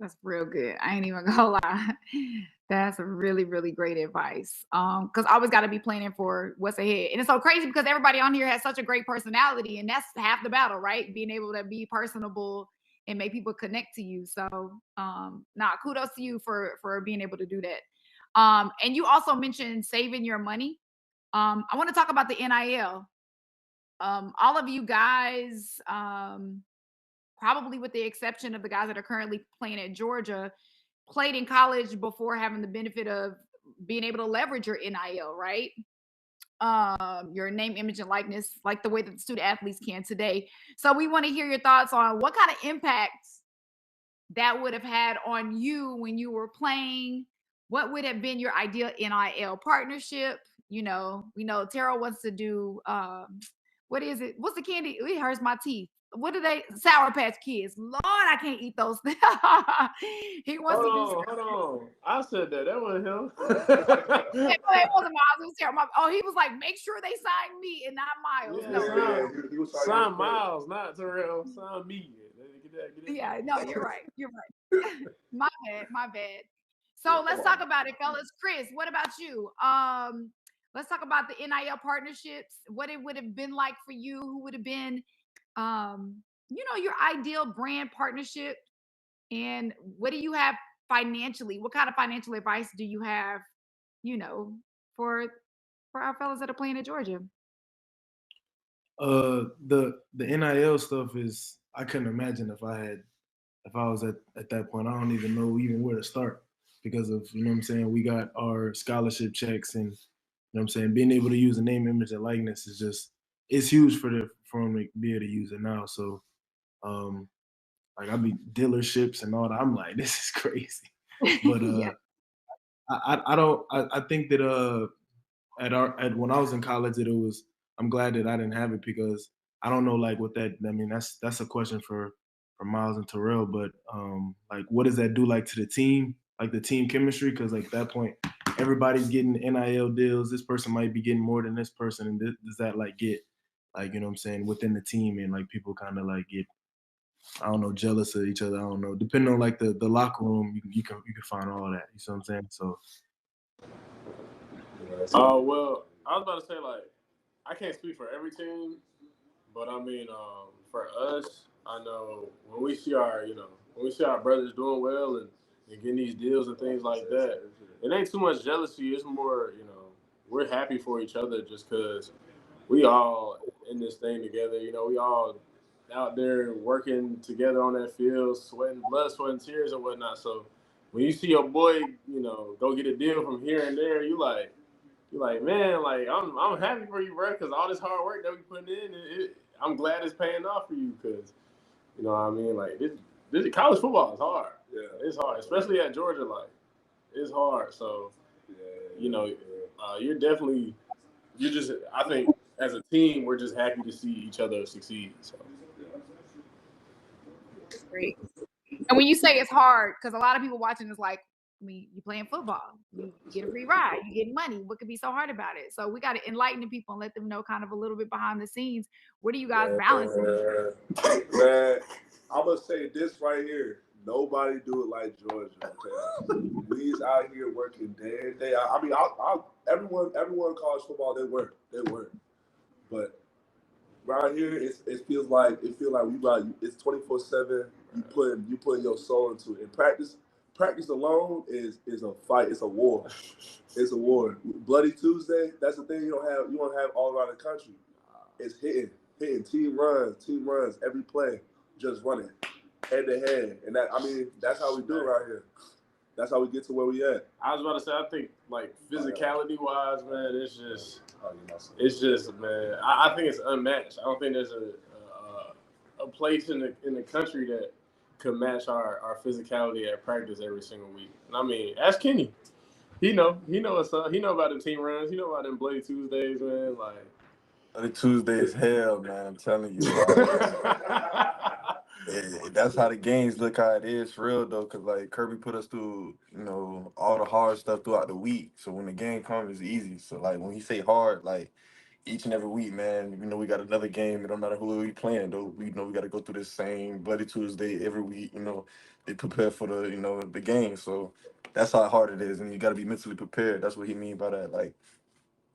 That's real good. I ain't even gonna lie. That's really, really great advice. Because I always got to be planning for what's ahead. And it's so crazy because everybody on here has such a great personality, and that's half the battle, right? Being able to be personable and make people connect to you. So, kudos to you for being able to do that. And you also mentioned saving your money. I want to talk about the NIL. All of you guys, probably with the exception of the guys that are currently playing at Georgia, played in college before having the benefit of being able to leverage your NIL, right? Your name, image, and likeness, like the way that the student athletes can today. So we want to hear your thoughts on what kind of impact that would have had on you when you were playing. What would have been your ideal NIL partnership? We know Terrell wants to do, what is it? What's the candy? It hurts my teeth. What are they? Sour Patch Kids. Lord, I can't eat those. He wants to do. Hold on. I said that. That wasn't him. It wasn't Myles. It was Terrell. He was like, make sure they sign me and not Myles. Yeah, he was sign Myles, not Terrell. Sign me. Get that. Yeah, no, you're right. You're right. My bad. So let's talk about it, fellas. Chris, what about you? Let's talk about the NIL partnerships. What it would have been like for you. Who would have been your ideal brand partnership, and what do you have financially? What kind of financial advice do you have, for our fellas that are playing at Georgia? The NIL stuff is, I couldn't imagine if I was at that point. I don't even know where to start because of, what I'm saying, we got our scholarship checks, and what I'm saying, being able to use a name, image, and likeness is just, it's huge for them to be able to use it now. So like I be dealerships and all that. I'm like, this is crazy. But Yeah. I think that when I was in college, I'm glad that I didn't have it, because I don't know like what that, I mean, that's a question for Myles and Terrell, but like what does that do like to the team, like the team chemistry? Because like at that point, everybody's getting NIL deals. This person might be getting more than this person, and does that like get like, what I'm saying, within the team, and like people kind of like get, I don't know, jealous of each other. I don't know. Depending on like the locker room, you can find all that. You see what I'm saying? So. Well, I was about to say, like, I can't speak for every team, but I mean, for us, I know when we see our brothers doing well and getting these deals and things like that, it ain't too much jealousy. It's more, we're happy for each other just because we all in this thing together. We all out there working together on that field, sweating blood, sweat, and tears and whatnot. So when you see your boy, go get a deal from here and there, you're like, man, like I'm happy for you, bro, because all this hard work that we putting in, I'm glad it's paying off for you, because what I mean, like this college football is hard. Yeah, it's hard, especially at Georgia. Like it's hard. So you're just. I think as a team, we're just happy to see each other succeed. So. Great. And when you say it's hard, because a lot of people watching is like, I mean, you're playing football, you get a free ride, you get money. What could be so hard about it? So we got to enlighten the people and let them know kind of a little bit behind the scenes. What are you guys balancing? Man, I'm gonna say this right here. Nobody do it like Georgia. Okay? We's out here working day in, day out. I mean, everyone in college football, they work, but right here, it feels like we got it's 24/7. You putting your soul into it. In practice, practice alone is a fight. It's a war. It's a war. Bloody Tuesday. That's the thing you won't have all around the country. It's hitting team runs every play, just running head to head, and that's how we do it right here. That's how we get to where we at. I was about to say, I think like physicality wise, man, it's just man. I think it's unmatched. I don't think there's a place in the country that could match our physicality at practice every single week. And I mean, ask Kenny. He know what's up. He know about the team runs. He know about them Bloody Tuesdays, man. Like Bloody Tuesday is hell, man. I'm telling you. That's how the games look how it is for real though, cause like Kirby put us through, all the hard stuff throughout the week. So when the game comes, it's easy. So like when he say hard, like each and every week, man, we got another game. It don't matter who we playing though. We know we got to go through this same Bloody Tuesday every week. They prepare for the game. So that's how hard it is, and you got to be mentally prepared. That's what he mean by that. Like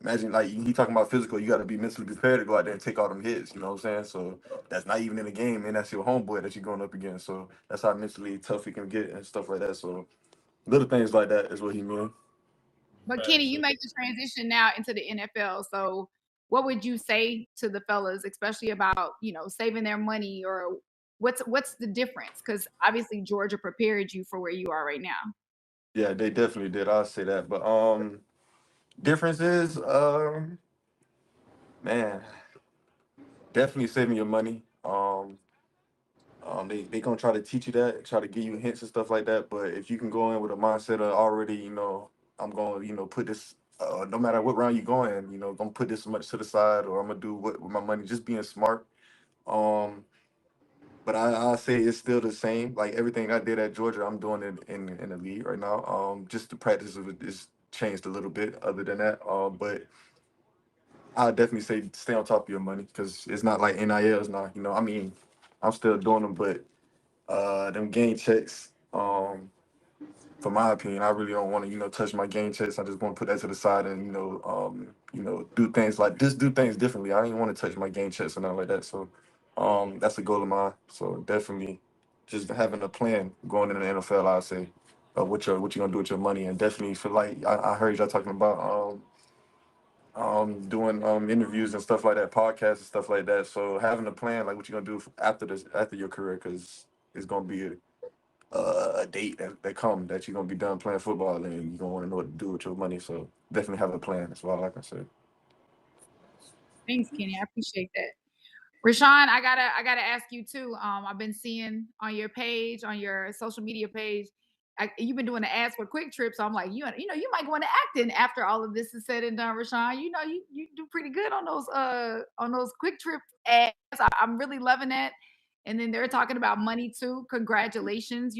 imagine like he talking about physical, you got to be mentally prepared to go out there and take all them hits. You know what I'm saying? So that's not even in the game, and that's your homeboy that you're going up against. So that's how mentally tough he can get and stuff like that. So little things like that is what he mean. But Kenny, you make the transition now into the NFL. So what would you say to the fellas, especially about, saving their money, or what's the difference? Because obviously Georgia prepared you for where you are right now. Yeah, they definitely did. I'll say that. But difference is man, definitely saving your money. They gonna try to teach you that, try to give you hints and stuff like that. But if you can go in with a mindset of already, I'm going, put this, no matter what round you go in, gonna put this much to the side, or I'm gonna do what with my money, just being smart. Um, but I say it's still the same. Like everything I did at Georgia, I'm doing it in the league right now. Just the practice of it is changed a little bit. Other than that, but I definitely say stay on top of your money because it's not like NILs now. I'm still doing them, but them game checks. For my opinion, I really don't want to, touch my game checks. I just want to put that to the side and, do things like this, do things differently. I didn't want to touch my game checks and nothing like that. So, that's a goal of mine. So definitely, just having a plan going into the NFL, I'd say, of what you're gonna do with your money, and definitely feel like I heard y'all talking about doing interviews and stuff like that, podcasts and stuff like that. So having a plan, like what you're gonna do after your career, because it's gonna be a date that come that you're gonna be done playing football, and you're gonna want to know what to do with your money. So definitely have a plan. That's all I can say. Thanks, Kenny. I appreciate that. Rashan, I gotta ask you too. I've been seeing on your page, on your social media page, you've been doing the ads for Quick Trip. So I'm like, you might go into acting after all of this is said and done, Rashan. You do pretty good on those Quick Trip ads. I'm really loving that. And then they're talking about money too. Congratulations.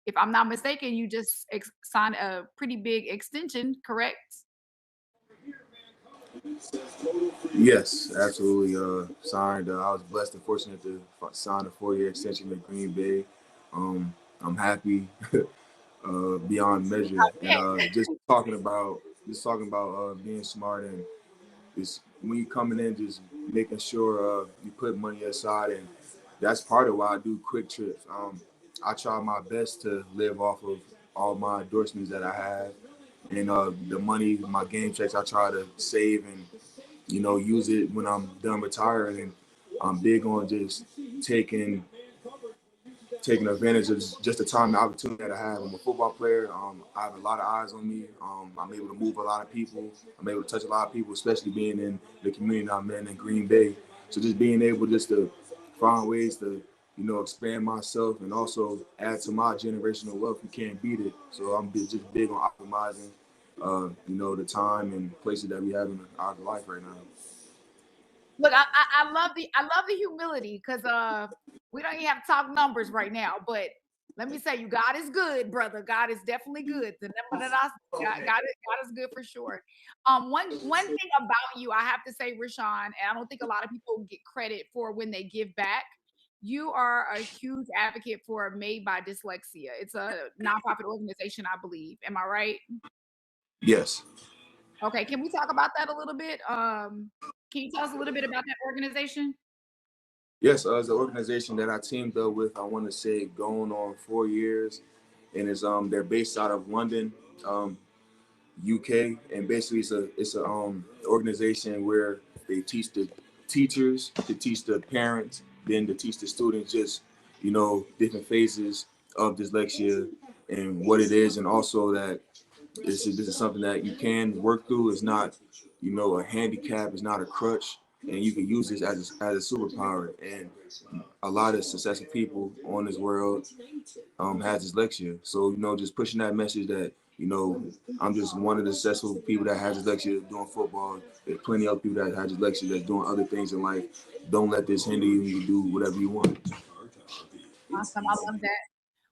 If I'm not mistaken, you just signed a pretty big extension, correct? Yes, absolutely. Signed. I was blessed and fortunate to sign a 4-year extension with Green Bay. I'm happy beyond measure, and just talking about being smart, and just when you coming in, just making sure you put money aside, and that's part of why I do Quick Trips. I try my best to live off of all my endorsements that I have, and the money, my game checks, I try to save and use it when I'm done retiring. And I'm big on just taking advantage of just the time and opportunity that I have. I'm a football player. I have a lot of eyes on me. I'm able to move a lot of people. I'm able to touch a lot of people, especially being in the community I'm in Green Bay. So just being able just to find ways to, expand myself and also add to my generational wealth. You can't beat it. So I'm just big on optimizing, the time and places that we have in our life right now. Look, I love the humility, because we don't even have to talk numbers right now. But let me say, God is good, brother. God is definitely good. The number that God is good for sure. One thing about you, I have to say, Rashan, and I don't think a lot of people get credit for when they give back. You are a huge advocate for Made by Dyslexia. It's a nonprofit organization, I believe. Am I right? Yes. Okay, can we talk about that a little bit? Can you tell us a little bit about that organization? Yes, as an organization that I teamed up with, I want to say going on 4 years, and they're based out of London, UK, and basically it's a organization where they teach the teachers to teach the parents, then to teach the students just different phases of dyslexia and what it is, and also that this is something that you can work through. It's not a handicap, it's not a crutch, and you can use this as a superpower. And a lot of successful people on this world has dyslexia. So just pushing that message that I'm just one of the successful people that has dyslexia doing football. There's plenty of people that have dyslexia that's doing other things in life. Don't let this hinder you. You do whatever you want. Awesome. I love that.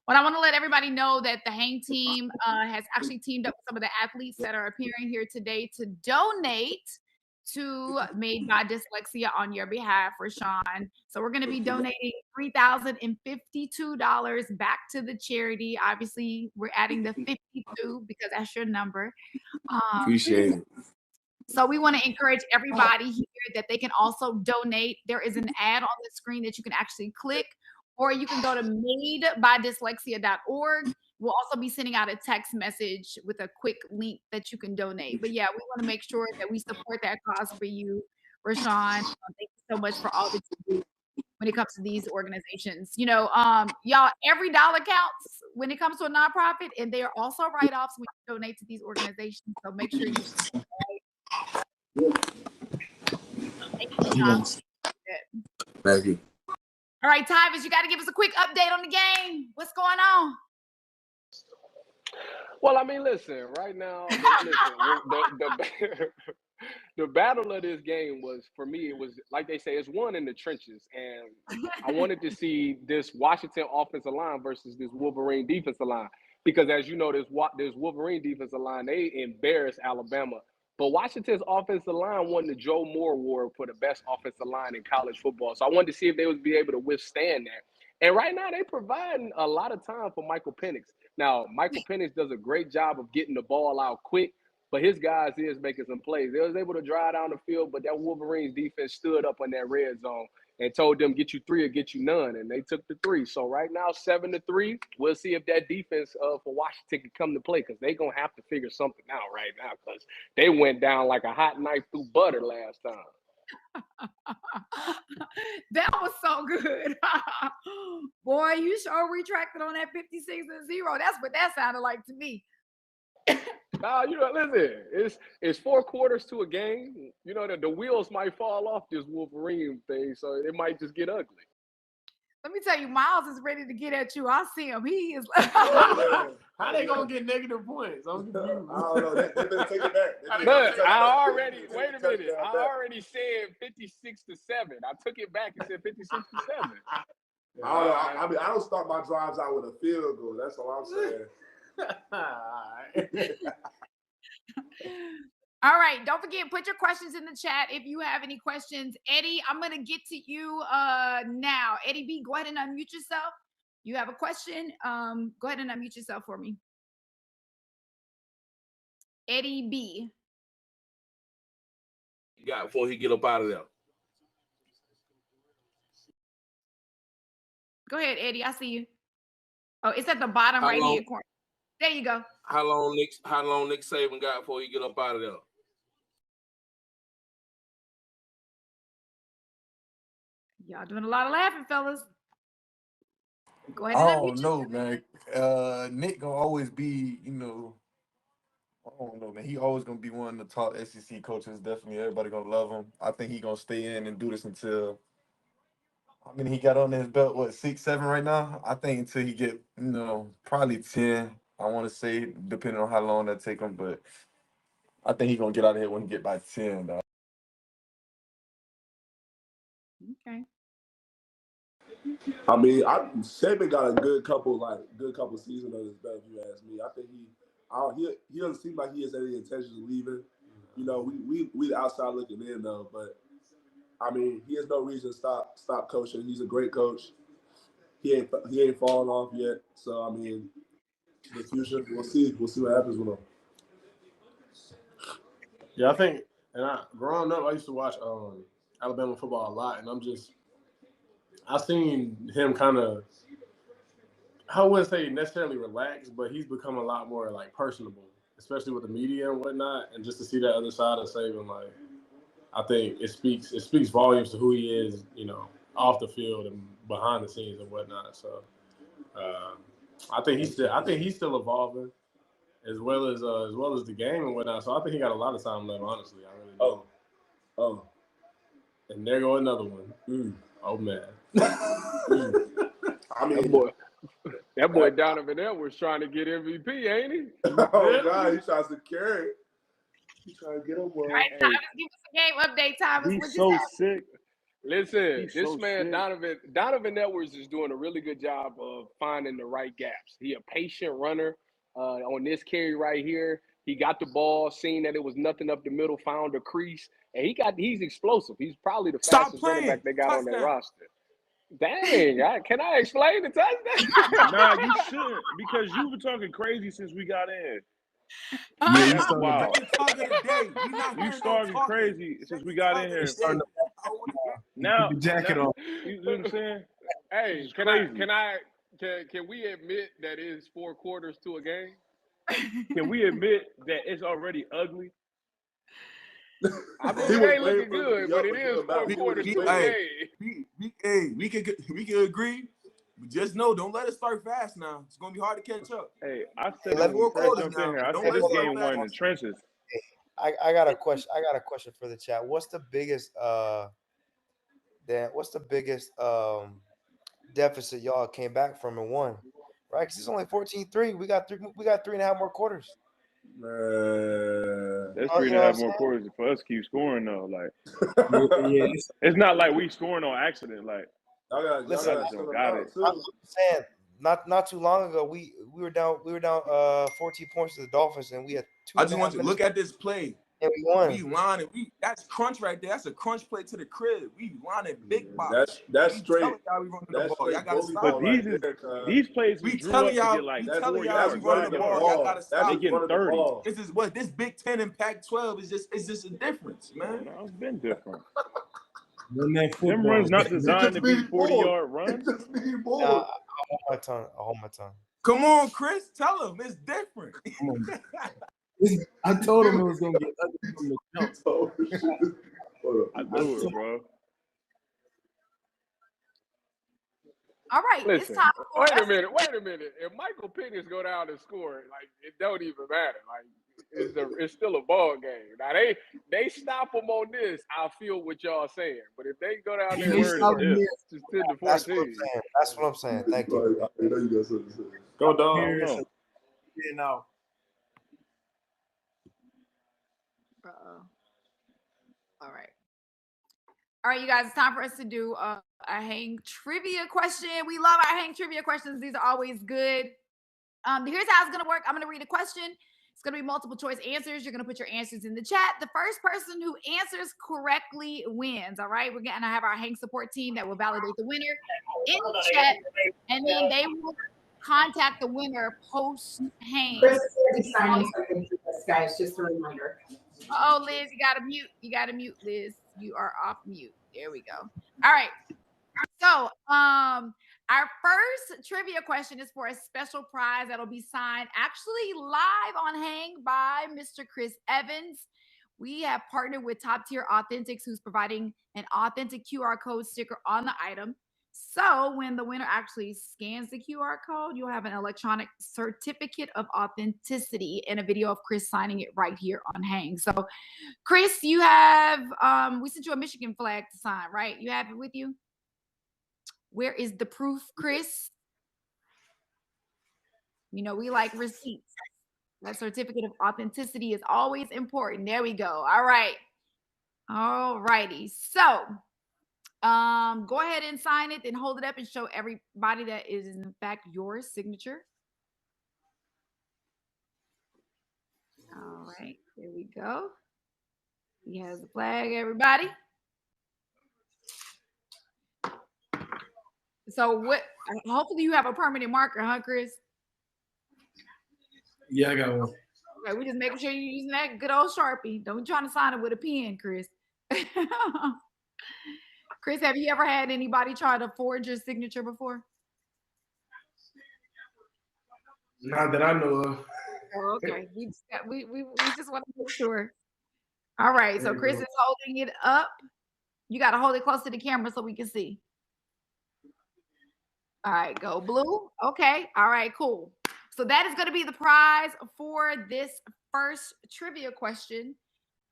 Well, I want to let everybody know that the Hang team has actually teamed up with some of the athletes that are appearing here today to donate to Made by Dyslexia on your behalf, Rashan. So we're going to be donating $3,052 back to the charity. Obviously, we're adding the 52 because that's your number. Appreciate it. So we want to encourage everybody here that they can also donate. There is an ad on the screen that you can actually click, or you can go to madebydyslexia.org. We'll also be sending out a text message with a quick link that you can donate. But yeah, we want to make sure that we support that cause for you, Rashan. Thank you so much for all that you do when it comes to these organizations. Y'all, every dollar counts when it comes to a nonprofit, and they are also write-offs when you donate to these organizations. So make sure you support. Thank you. All right, Tyvis, you got to give us a quick update on the game. What's going on? Well, I mean, listen, right now, the battle of this game was, for me, it was, like they say, it's won in the trenches. And I wanted to see this Washington offensive line versus this Wolverine defensive line. Because as you know, this Wolverine defensive line, they embarrassed Alabama. But Washington's offensive line won the Joe Moore Award for the best offensive line in college football. So I wanted to see if they would be able to withstand that. And right now, they're providing a lot of time for Michael Penix. Now, Michael Penix does a great job of getting the ball out quick, but his guys is making some plays. They was able to drive down the field, but that Wolverines defense stood up in that red zone and told them, get you 3 or get you none, and they took the 3. So right now, 7-3. We'll see if that defense for Washington can come to play, because they're going to have to figure something out right now, because they went down like a hot knife through butter last time. That was so good. Boy, you sure retracted on that 56-0. That's what that sounded like to me. No, listen, it's 4 quarters to a game. The wheels might fall off this Wolverine thing, so it might just get ugly. Let me tell you, Myles is ready to get at you. I see him. He is. How they gonna get negative points? I don't know. They better take it back. Look, wait a minute. I already said 56-7. I took it back and said 56-7. I don't know. I mean, I don't start my drives out with a field goal. That's all I'm saying. All right, don't forget, put your questions in the chat if you have any questions. Eddie, I'm going to get to you now. Eddie B, go ahead and unmute yourself. You have a question? Go ahead and unmute yourself for me. Eddie B. You got before he get up out of there. Go ahead, Eddie. I see you. Oh, it's at the bottom right-hand corner. There you go. How long Nick Saban got before he get up out of there? Y'all doing a lot of laughing, fellas. Go ahead. I don't know, man. Nick gonna always be, I don't know, man. He always gonna be one of the top SEC coaches. Definitely, everybody gonna love him. I think he gonna stay in and do this until. I mean, he got on his belt, what, 6, 7 right now? I think until he get, probably 10. I want to say, depending on how long that take him, but I think he's gonna get out of here when he get by 10, though. Okay. I mean, Saban got a good couple seasons on his belt. If you ask me, I think he doesn't seem like he has any intention of leaving. We the outside looking in though, but I mean, he has no reason to stop coaching. He's a great coach. He ain't fallen off yet. So I mean, the future, we'll see. We'll see what happens with him. Yeah, I think, growing up, I used to watch Alabama football a lot, and I seen him kind of I wouldn't say necessarily relaxed, but he's become a lot more like personable, especially with the media and whatnot. And just to see that other side of Saban, like, I think it speaks volumes to who he is, you know, off the field and behind the scenes and whatnot. So I think he's still evolving as well as the game and whatnot. So I think he got a lot of time left. Honestly, I really do. Oh, and there go another one. Oh man. I mean, that boy Donovan Edwards trying to get MVP, ain't he? Oh God, he tries to carry. He trying to get him one. All right, Thomas, give us a game update, Thomas. He's so sick. Listen, He's this so man sick. Donovan Edwards is doing a really good job of finding the right gaps. He a patient runner. On this carry right here, he got the ball, seen that it was nothing up the middle, found a crease, and he's explosive. He's probably the fastest running back they got on their roster. Dang, can I explain the touchdown? Nah, you shouldn't, because you've been talking crazy since we got in. Yeah, you That's started. wild. You started crazy since we got in here. Now, Keep the jacket on. You know what I'm saying? Hey, can we admit that it's 4 quarters to a game? Can we admit that it's already ugly? I mean, it ain't looking good, but it is 4 quarters to a game. We can agree. But just know, don't let it start fast now. It's gonna be hard to catch up. Hey, I said it when we first jumped in here. I said this game won in the trenches. I got a question. I got a question for the chat. What's the biggest deficit y'all came back from and won? Right? Because it's only 14-3. We got 3.5 more quarters. That's 3.5 more quarters for us to keep scoring though. Like, it's not like we scoring on accident. Like, listen, got it. I'm saying not too long ago we were down 14 points to the Dolphins and we had 2. I just want you to look at this play. And we won. We lining. That's crunch right there. That's a crunch play to the crib. We lining big box. That's straight. Y'all we running the ball. Y'all gotta stop. But these plays we drew up to get like 4 yards. We running the ball. Y'all gotta stop. They getting 30. This Big Ten and Pac-12 is just a difference, man. No, it's been different. Them runs not designed to be 40-yard runs. I'll hold my tongue. Come on, Chris. Tell him it's different. I told him it was gonna get ugly from the jump. I knew it, bro. All right, listen, it's time. Wait a minute. If Michael Penix go down and score, like, it don't even matter. Like, it's still a ball game. Now they stop them on this. I feel what y'all saying, but if they go down there, just 10-14. That's what I'm saying. Thank you. Go dog. You know. All right, you guys, it's time for us to do a hang trivia question. We love our hang trivia questions. These are always good. Here's how it's gonna work. I'm gonna read a question. It's gonna be multiple choice answers. You're gonna put your answers in the chat. The first person who answers correctly wins. All right, we're gonna have our hang support team that will validate the winner in the chat, and then they will contact the winner post hang. Chris is signing something for this, guys. Just a reminder. Oh, Liz, you gotta mute. You gotta mute, Liz. You are off mute. There we go. All right. So, our first trivia question is for a special prize that'll be signed actually live on Hang by Mr. Chris Evans. We have partnered with Top Tier Authentics, who's providing an authentic QR code sticker on the item. So when the winner actually scans the QR code, you'll have an electronic certificate of authenticity and a video of Chris signing it right here on Hang. So, Chris, you have, we sent you a Michigan flag to sign, right? You have it with you? Where is the proof, Chris? You know, we like receipts. That certificate of authenticity is always important. There we go. All right. All righty. So, go ahead and sign it, then hold it up and show everybody that is in fact your signature. All right, here we go. He has the flag, everybody. So what? Hopefully you have a permanent marker, huh, Chris? Yeah, I got one. Okay, we're just making sure you're using that good old Sharpie. Don't be trying to sign it with a pen, Chris. Chris, have you ever had anybody try to forge your signature before? Not that I know of. Oh, okay. We just want to make sure. All right. So Chris is holding it up. You got to hold it close to the camera so we can see. All right, go blue. Okay. All right, cool. So that is going to be the prize for this first trivia question.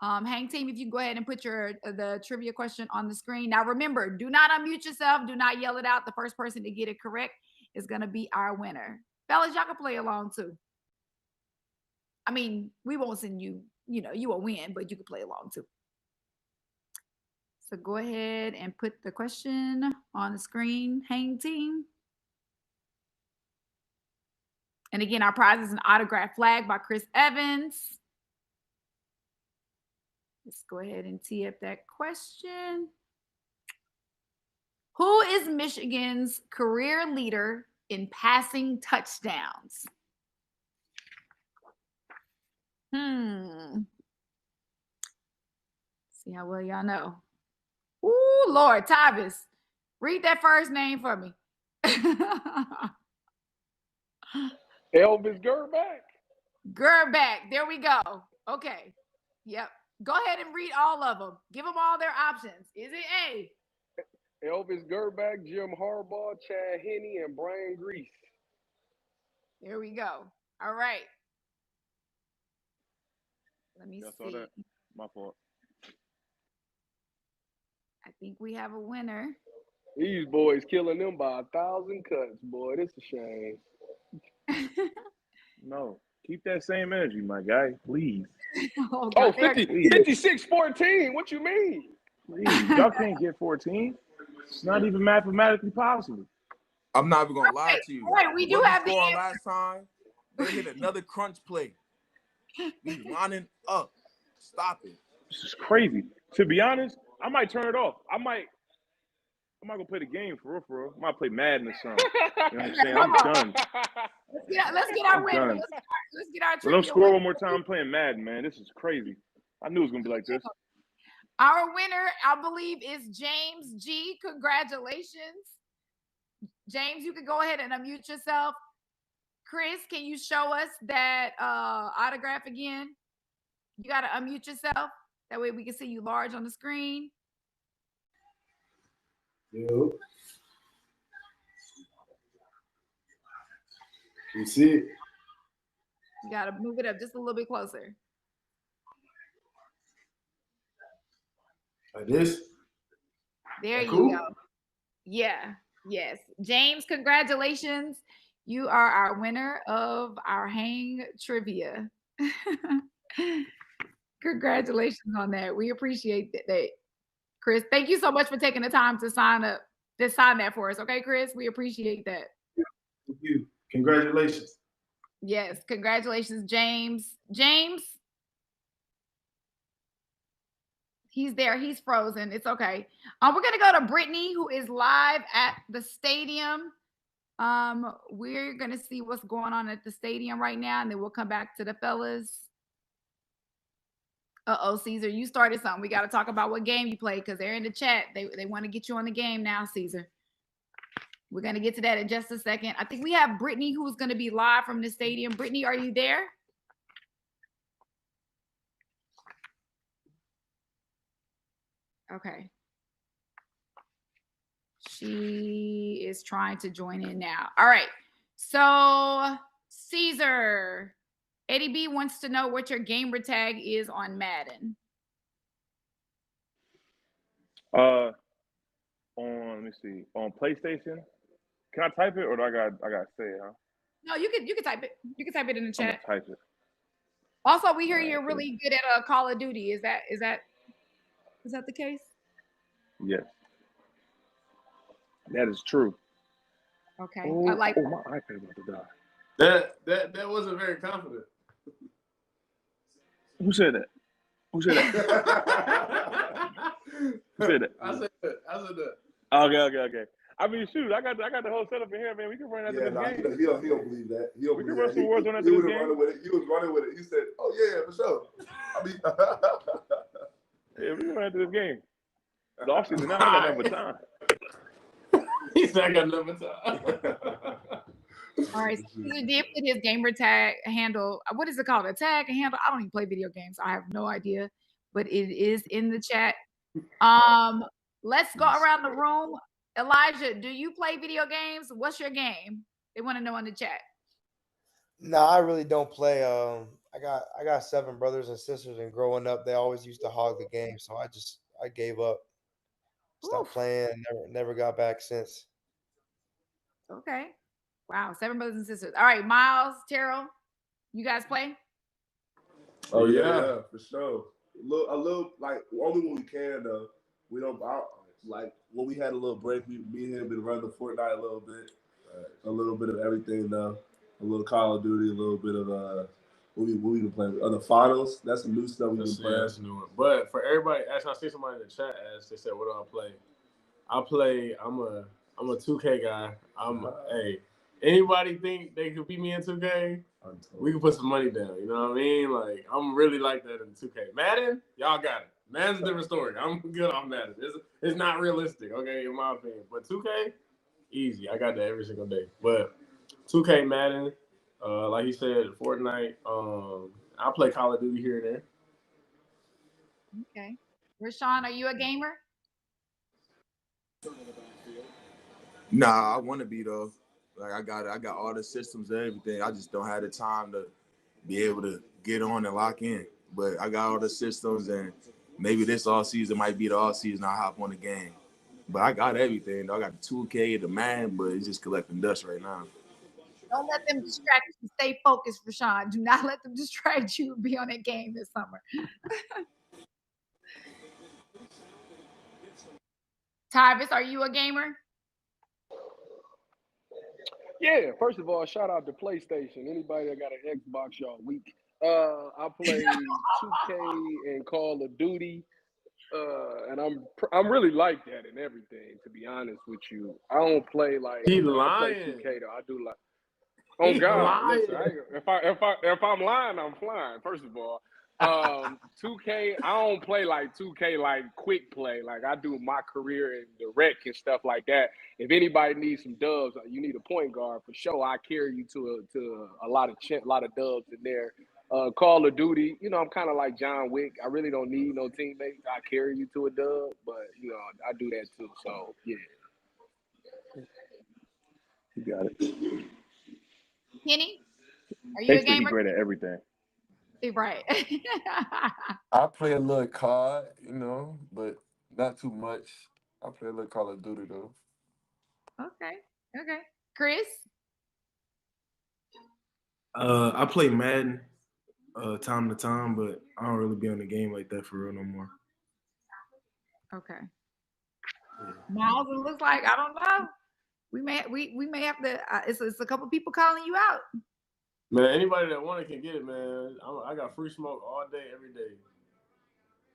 Hang team, if you can go ahead and put the trivia question on the screen. Now remember, do not unmute yourself. Do not yell it out. The first person to get it correct is going to be our winner. Fellas, y'all can play along too. I mean, we won't send you, you won't win, but you can play along too. So go ahead and put the question on the screen, Hang team. And again, our prize is an autographed flag by Chris Evans. Let's go ahead and tee up that question. Who is Michigan's career leader in passing touchdowns? See how well y'all know. Ooh, Lord, Tavis. Read that first name for me. Elvis Gerback. Gerback. There we go. Okay. Yep. Go ahead and read all of them. Give them all their options. Is it A? Elvis Gerback, Jim Harbaugh, Chad Henne, and Brian Grease. There we go. All right. Let me see. That. My fault. I think we have a winner. These boys killing them by 1,000 cuts, boy. This is a shame. No. Keep that same energy, my guy, please. Oh, 56-14. What you mean? Please, y'all can't get 14. It's not even mathematically possible. I'm not even gonna lie to you. Right, we do have the answer. Last time, they hit another crunch play. We lining up. Stop it. This is crazy. To be honest, I might turn it off. I'm not gonna play the game for real. I might play Madden or something. You know what I'm saying? I'm done. Let's get our winner. Let's get our trivia. Let them score one more time. I'm playing Madden, man. This is crazy. I knew it was gonna be like this. Our winner, I believe, is James G. Congratulations. James, you can go ahead and unmute yourself. Chris, can you show us that autograph again? You got to unmute yourself. That way we can see you large on the screen. Yo. You see it? You got to move it up just a little bit closer. Like this? There you go. Yeah. Yes. James, congratulations. You are our winner of our Hang Trivia. Congratulations on that. We appreciate that. Chris, thank you so much for taking the time to sign that for us. Okay, Chris? We appreciate that. Thank you. Congratulations. Yes. Congratulations, James. James? He's there. He's frozen. It's okay. We're going to go to Brittany, who is live at the stadium. We're going to see what's going on at the stadium right now, and then we'll come back to the fellas. Uh-oh, Caesar, you started something. We got to talk about what game you played because they're in the chat. They want to get you on the game now, Caesar. We're going to get to that in just a second. I think we have Brittany, who's going to be live from the stadium. Brittany, are you there? Okay. She is trying to join in now. All right. So, Caesar, Eddie B wants to know what your gamer tag is on Madden. On let me see. On PlayStation. Can I type it or do I gotta say it, huh? No, you can type it. You can type it in the chat. I'm gonna type it. Also, we hear you're really good at Call of Duty. Is that the case? Yes. That is true. Okay. Oh, I like my iPad about to die. That wasn't very confident. Who said that? Who said that? Who said that? I said that. Okay. I mean, shoot, I got the whole setup in here, man. We can run after this game. He don't believe that. We can run some Warzone after this game. He was running with it. He said, "Oh yeah, for sure." I mean, yeah, we can run after this game. The offseason now, I got nothing but time. He said, "I got nothing but time." All right, Caesar did put his gamer tag handle. What is it called? A tag, a handle? I don't even play video games. I have no idea, but it is in the chat. Let's go around the room. Elijah, do you play video games? What's your game? They want to know in the chat. No, I really don't play. I got 7 brothers and sisters, and growing up, they always used to hog the game, so I gave up, stopped playing, never got back since. Okay. Wow, 7 brothers and sisters. All right, Myles, Terrell, you guys play? Oh yeah, for sure. A little like only when we can though. We don't like when we had a little break. Me and him been running the Fortnite a little bit, a little bit of everything though. A little Call of Duty, a little bit of what we been playing. The finals. That's some new stuff we've been playing. That's new. But for everybody, actually, I see somebody in the chat ask. They said, "What do I play?" I play. I'm a 2K guy. Hey, anybody think they could beat me in 2K? We can put some money down. You know what I mean? Like I'm really like that in 2K. Madden, y'all got it. Madden's a different story. I'm good on Madden. It's not realistic, okay, in my opinion. But 2K, easy. I got that every single day. But 2K Madden, like he said, Fortnite. I play Call of Duty here and there. Okay. Rashan, are you a gamer? Nah, I want to be though. Like I got all the systems and everything. I just don't have the time to be able to get on and lock in. But I got all the systems, and maybe this all season might be the all season I hop on the game. But I got everything. I got the 2K, the man, but it's just collecting dust right now. Don't let them distract you. Stay focused, Rashan. Do not let them distract you and be on that game this summer. Tyvis, are you a gamer? Yeah, first of all, shout out to PlayStation. Anybody that got an Xbox, y'all weak. I play 2K and Call of Duty, and I'm really like that in everything. To be honest with you, I don't play like He I play lying. 2K though. I do like. Oh God! Listen, if I'm lying, I'm flying. First of all, 2K, I don't play like 2K like quick play. Like I do my career in the rec and stuff like that. If anybody needs some dubs, you need a point guard for sure. I carry you to a lot of dubs in there. Call of Duty, I'm kind of like John Wick. I really don't need no teammates. I carry you to a dub, but I do that too. So yeah, you got it. Kenny, are you a Basically, he's gamer? great at everything. Right. I play a little COD, but not too much. I play a little Call of Duty though. Okay. Chris? I play Madden time to time, but I don't really be on the game like that for real no more. Okay. Myles, it looks like I don't know. We may have to. It's a couple people calling you out. Man, anybody that want it can get it, man. I got free smoke all day, every day.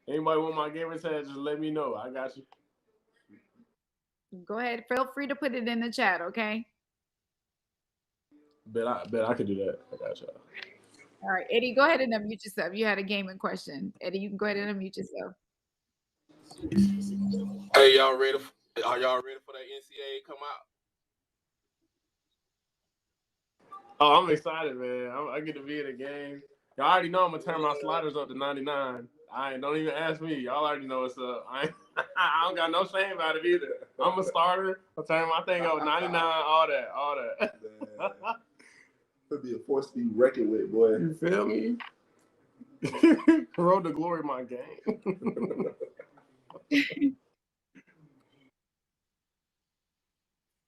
Anybody want my gamer tag, just let me know. I got you. Go ahead. Feel free to put it in the chat, okay? Bet I could do that. I got y'all. All right, Eddie, go ahead and unmute yourself. You had a gaming question. Eddie, you can go ahead and unmute yourself. Hey, y'all ready? Are y'all ready for that NCAA come out? Oh, I'm excited, man. I get to be in the game. Y'all already know I'm gonna turn my sliders up to 99. Don't even ask me. Y'all already know what's up. I don't got no shame about it either. I'm a starter. I'll turn my thing up 99. All that. Could be a force to be reckoned with, boy. You feel me? Road to glory, my game.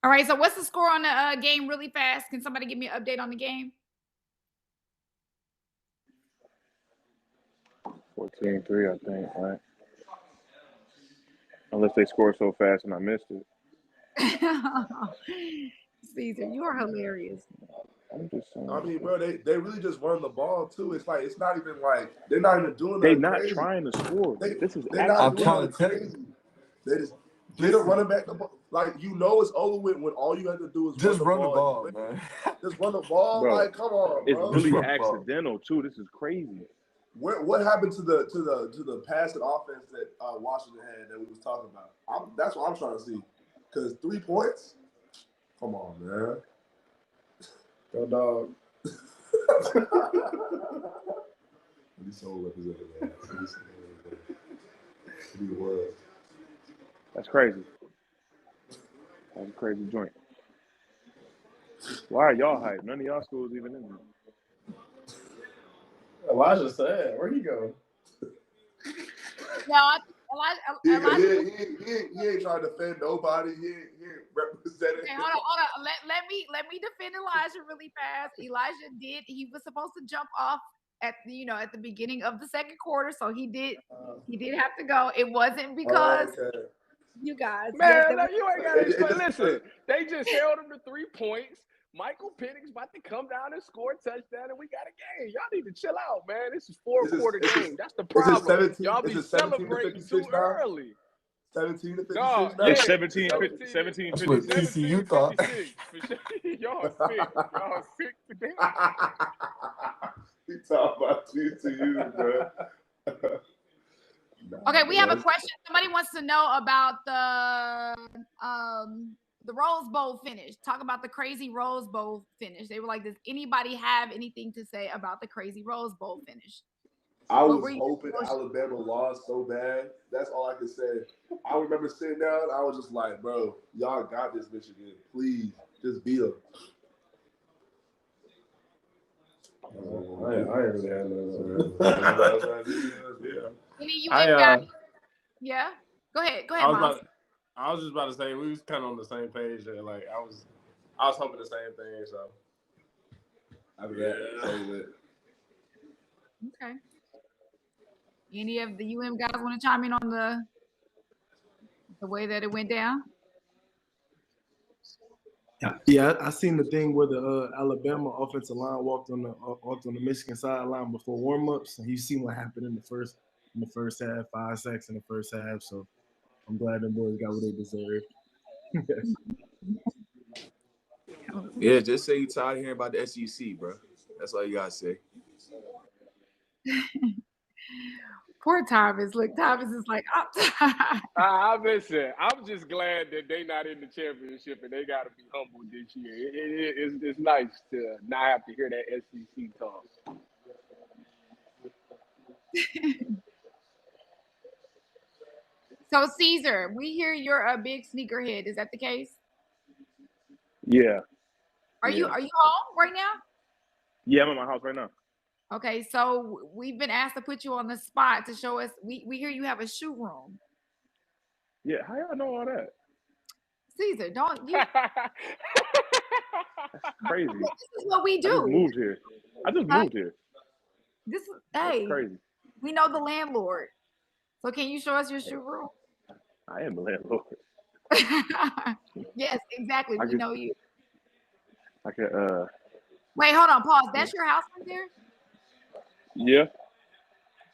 All right, so what's the score on the game really fast? Can somebody give me an update on the game? 14-3, I think, right? Unless they score so fast and I missed it. Caesar, you are hilarious. I'm just saying. I mean, bro, they really just run the ball too. It's like it's not even like they're not even doing They're nothing not crazy. trying to score. This is they're not doing trying nothing to tell crazy. They just get a running back the ball. Like it's over with when all you have to do is just run the ball, man. Just run the ball. Bro, like, come on, it's bro. really accidental too. This is crazy. What happened to the passing offense that Washington had that we was talking about? That's what I'm trying to see. Because 3 points, come on, man. Go dog. He's so represented, man. He was. That's crazy. That's a crazy joint. Why are y'all hyped? None of y'all schools even in there. Elijah said, where'd he go? No, He Elijah. ain't trying to defend nobody. He ain't representing. Okay, hold on. Let me defend Elijah really fast. Elijah he was supposed to jump off at the beginning of the second quarter, so he did have to go. It wasn't because you guys. Man, you ain't got to explain. Listen, they just held him to 3 points. Michael Penix about to come down and score a touchdown, and we got a game. Y'all need to chill out, man. This is fourth-quarter game. That's the problem. Y'all be celebrating too early. 17 to 56 No, now? yeah, 17, 17, That's what TCU thought. 56. Y'all sick. Y'all sick today. He talking about TCU, bro. Okay, we have a question. Somebody wants to know about the Rose Bowl finish. Talk about the crazy Rose Bowl finish. They were like, does anybody have anything to say about the crazy Rose Bowl finish? I was hoping Alabama lost so bad. That's all I could say. I remember sitting down. I was just like, bro, y'all got this Michigan. Please, just beat them. I ain't really had Yeah. Go ahead, I Myles. was just about to say we was kind of on the same page there. Like I was hoping the same thing. So after that, Okay. Any of the UM guys want to chime in on the way that it went down? Yeah, I seen the thing where the Alabama offensive line walked on the Michigan sideline before warmups, and you seen what happened in the first half, 5 sacks in the first half. So I'm glad them boys got what they deserved. Yeah, just say you tired of hearing about the SEC, bro. That's all you gotta say. Poor Thomas. Look, Thomas is like, Listen, I'm just glad that they not in the championship and they got to be humbled this year. It's nice to not have to hear that SEC talk. So Caesar, we hear you're a big sneakerhead. Is that the case? Yeah. Are you home right now? Yeah, I'm at my house right now. Okay, so we've been asked to put you on the spot to show us. We hear you have a shoe room. Yeah, how y'all know all that? Caesar, don't you? That's crazy. This is what we do. I just moved here. This is That's crazy. We know the landlord. So can you show us your shoe room? I am the landlord. Yes, exactly. We know you. I could Wait, hold on, pause. That's your house right there? Yeah.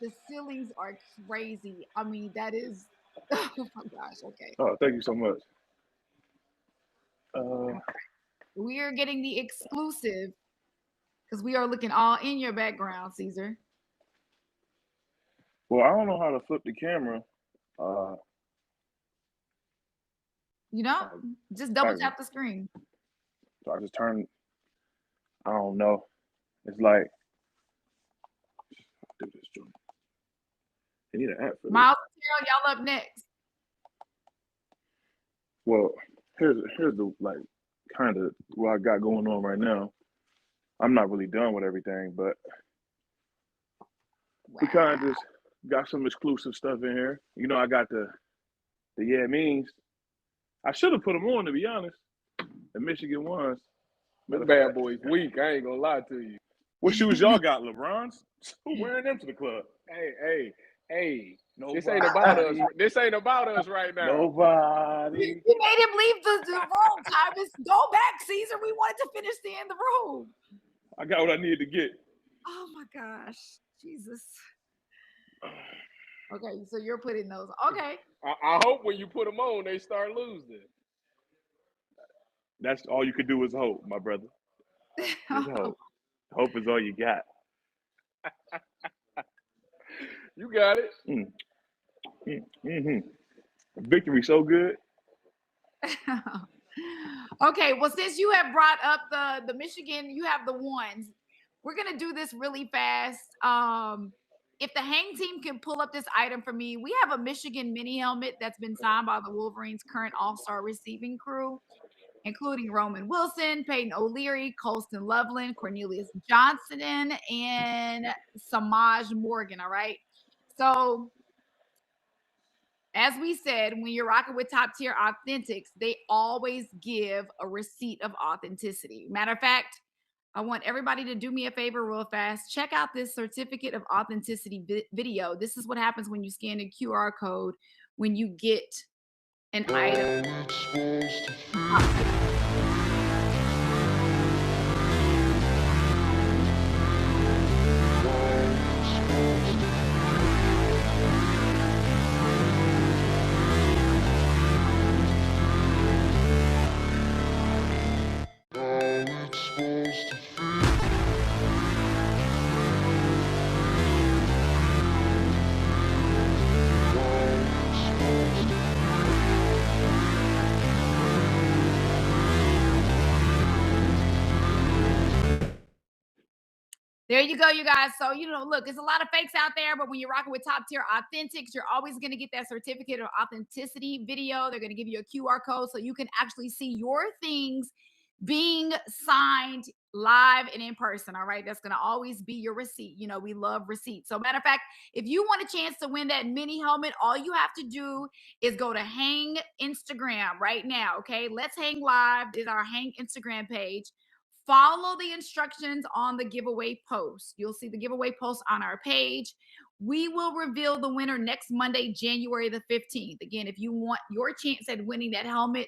The ceilings are crazy. I mean, that is oh my gosh, okay. Oh, thank you so much. We are getting the exclusive because we are looking all in your background, Caesar. Well, I don't know how to flip the camera. Just double tap the screen. So I just turn. I don't know. It's like do this joint. They need an app for Myles, y'all up next. Well, here's the kind of what I got going on right now. I'm not really done with everything, but we kind of just got some exclusive stuff in here. I got the yeah means. I should have put them on, to be honest. The Michigan ones. This bad boy's weak. I ain't gonna lie to you. What shoes y'all got? LeBron's? Who wearing them to the club? Hey. Nobody. This ain't about us. This ain't about us right now. Nobody. You made him leave the room, Thomas. Go back, Caesar. We wanted to finish in the room. I got what I needed to get. Oh my gosh. Jesus. Okay, so you're putting those. Okay. I hope when you put them on, they start losing. That's all you could do is hope, my brother. Just hope. Hope is all you got. You got it. Victory so good. Okay, well, since you have brought up the Michigan, you have the ones. We're gonna do this really fast. If the hang team can pull up this item for me, we have a Michigan mini helmet that's been signed by the Wolverines' current All-Star receiving crew, including Roman Wilson, Peyton O'Leary, Colston Loveland, Cornelius Johnson, and Samaj Morgan. All right. So, as we said, when you're rocking with top tier authentics, they always give a receipt of authenticity. Matter of fact, I want everybody to do me a favor real fast. Check out this certificate of authenticity video. This is what happens when you scan a QR code when you get an item. There you go, you guys. So, look, there's a lot of fakes out there, but when you're rocking with top tier authentics, you're always going to get that certificate of authenticity video. They're going to give you a QR code so you can actually see your things being signed live and in person. All right. That's going to always be your receipt. We love receipts. So, matter of fact, if you want a chance to win that mini helmet, all you have to do is go to Hang Instagram right now. Okay. Let's Hang Live is our Hang Instagram page. Follow the instructions on the giveaway post. You'll see the giveaway post on our page. We will reveal the winner next Monday, January the 15th. Again, if you want your chance at winning that helmet,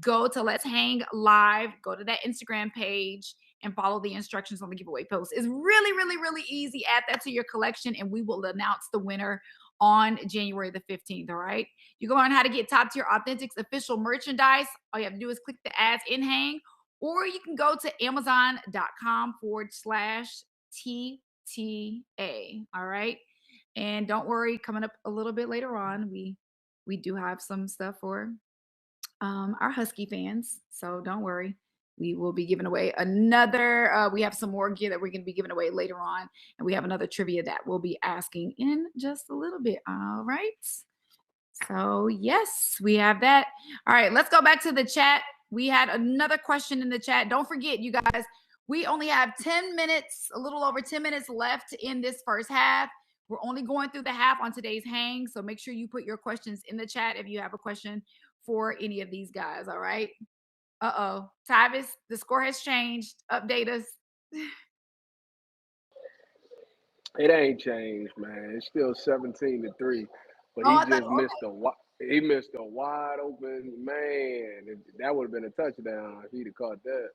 go to Let's Hang Live, go to that Instagram page, and follow the instructions on the giveaway post. It's really, really, really easy. Add that to your collection, and we will announce the winner on January the 15th, all right? You can learn how to get top tier authentics official merchandise. All you have to do is click the ads in Hang, or you can go to Amazon.com/TTA. All right. And don't worry, coming up a little bit later on, we do have some stuff for our Husky fans. So don't worry. We will be giving away another. We have some more gear that we're going to be giving away later on. And we have another trivia that we'll be asking in just a little bit. All right. So, yes, we have that. All right, let's go back to the chat. We had another question in the chat. Don't forget, you guys, we only have 10 minutes, a little over 10 minutes left in this first half. We're only going through the half on today's hang. So make sure you put your questions in the chat if you have a question for any of these guys. All right. Tyvis, the score has changed. Update us. It ain't changed, man. It's still 17-3, but he just missed a wide open man. That would have been a touchdown if he'd have caught that.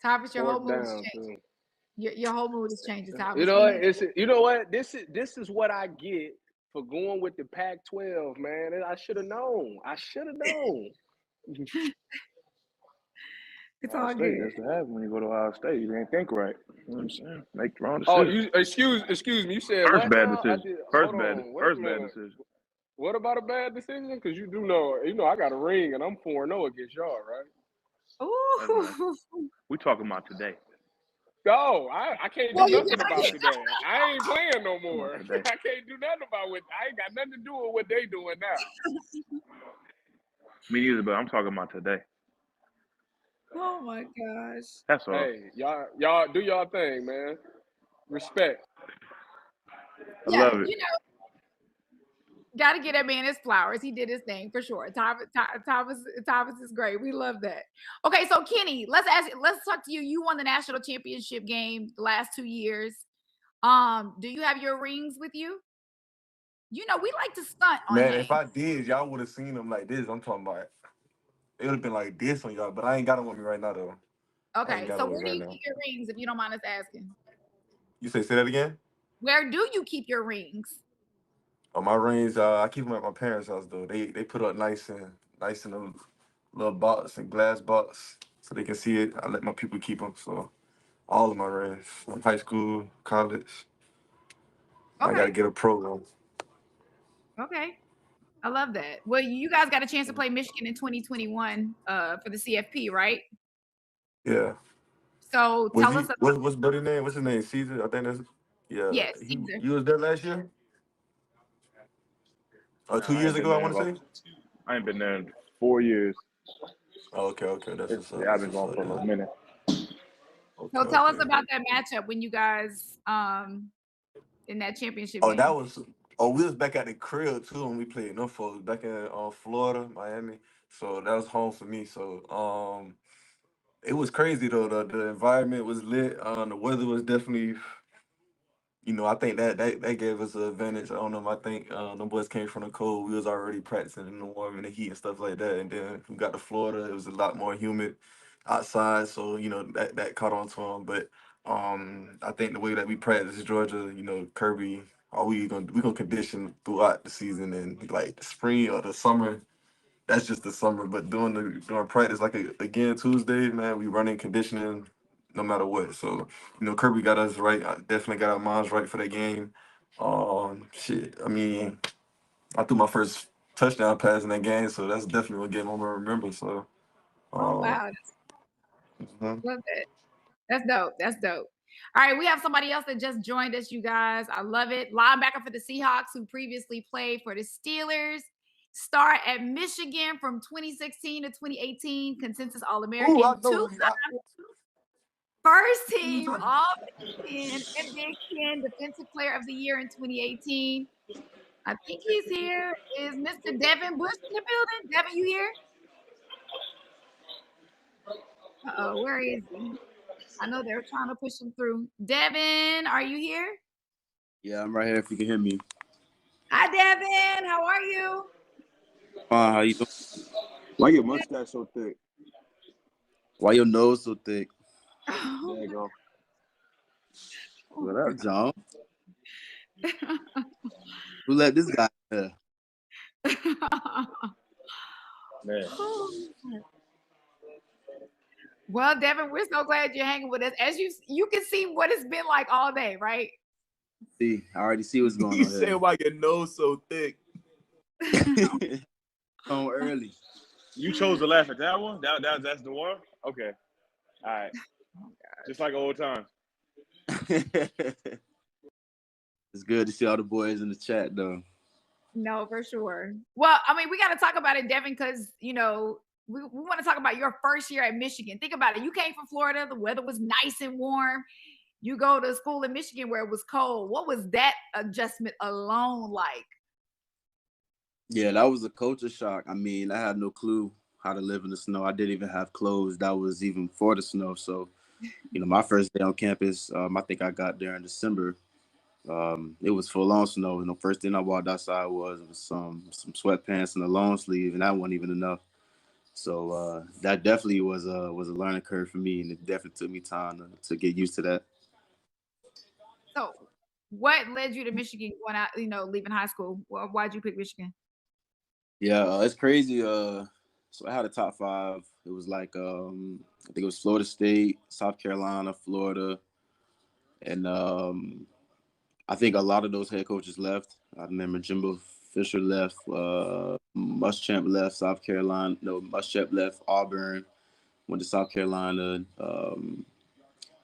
Tyvis, your whole mood is changing. Your whole mood is changing, Tyvis. You know what? This is what I get for going with the Pac-12, man. I should have known. It's all good. That's what happens when you go to Ohio State. You ain't think right. You know what I'm saying? Make the wrong Oh, decision. excuse me. You said first what? bad decision. First bad decision. What about a bad decision? Because you do know, I got a ring and I'm 4-0 against y'all, right? Ooh. We talking about today. No, I can't do nothing about today. I ain't playing no more. I can't do nothing about it. I ain't got nothing to do with what they doing now. Me neither, but I'm talking about today. Oh my gosh. That's all. Hey, y'all do y'all thing, man. Respect. I love it. Got to get that man his flowers. He did his thing for sure. Thomas is great. We love that. Okay, so Kenny, let's talk to you. You won the national championship game the last 2 years. Do you have your rings with you? We like to stunt on Man, hang. if I did, y'all would have seen them like this. I'm talking about it would have been like this on y'all, but I ain't got them with me right now though. Okay, so where do you keep your rings if you don't mind us asking? You say that again? Where do you keep your rings? Oh, my rings, I keep them at my parents' house though. They put up nice in a little box and glass box so they can see it. I let my people keep them. So all of my rings from high school, college. Okay. I gotta get a pro one. Okay. I love that. Well, you guys got a chance to play Michigan in 2021 for the CFP, right? Yeah. So Was tell he? us about What's Buddy name? What's his name? Caesar. I think that's. Yeah. yes, Caesar. You was there last year. Nah, 2 I years ain't been ago, I there in want to about. say. I ain't been there in 4 years. Oh, okay. That's It's, what's up. yeah, I've That's been what's gone up. for a Yeah. little minute. So tell us Okay. about that matchup when you guys in that championship Oh, that game. was. Oh, we was back at the crib too when we played no folks back in Florida, Miami. So that was home for me. So it was crazy though. The environment was lit. The weather was definitely. I think that gave us an advantage. I don't know. I think the boys came from the cold. We was already practicing in the warm and the heat and stuff like that. And then we got to Florida. It was a lot more humid outside, so that caught on to them. But I think the way that we practice Georgia, Kirby, we gonna condition throughout the season and like the spring or the summer. That's just the summer. But during practice, like again Tuesday, man, we running conditioning no matter what. So Kirby got us right. I definitely got our minds right for that game. Shit. I mean, I threw my first touchdown pass in that game, so that's definitely a game I'm gonna remember. So, Oh wow, mhm. love that. That's dope. That's dope. All right, we have somebody else that just joined us, you guys. I love it. Linebacker for the Seahawks, who previously played for the Steelers. Star at Michigan from 2016 to 2018, consensus All-American. Ooh, I know. Two-time first team All-Big Ten and Big Ten Defensive Player of the Year in 2018. I think he's here. Is Mr. Devin Bush in the building? Devin, you here? Uh-oh, where is he? I know they're trying to push him through. Devin, are you here? Yeah, I'm right here if you can hear me. Hi, Devin. How are you? Fine, how you doing? Why your mustache so thick? Why your nose so thick? There you go. What up, John? Who let this guy in? Man. Well, Devin, we're so glad you're hanging with us. As you can see what it's been like all day, right? See, I already see what's going on You here. say why your nose so thick? So early. You chose to laugh at that one? That's the one? Okay. All right. Just like old times. It's good to see all the boys in the chat, though. No, for sure. Well, I mean, we got to talk about it, Devin, because, we want to talk about your first year at Michigan. Think about it. You came from Florida. The weather was nice and warm. You go to school in Michigan where it was cold. What was that adjustment alone like? Yeah, that was a culture shock. I mean, I had no clue how to live in the snow. I didn't even have clothes that was even for the snow. So, my first day on campus, I think I got there in December. It was full on snow. The first thing I walked outside was some sweatpants and a long sleeve, and that wasn't even enough. So that definitely was a learning curve for me, and it definitely took me time to get used to that. So, what led you to Michigan going out? Leaving high school. Well, why'd you pick Michigan? Yeah, it's crazy. So I had a top 5. It was like I think it was Florida State, South Carolina, Florida, and I think a lot of those head coaches left. I remember Jimbo Fisher left, Muschamp left South Carolina. No, Muschamp left Auburn, went to South Carolina.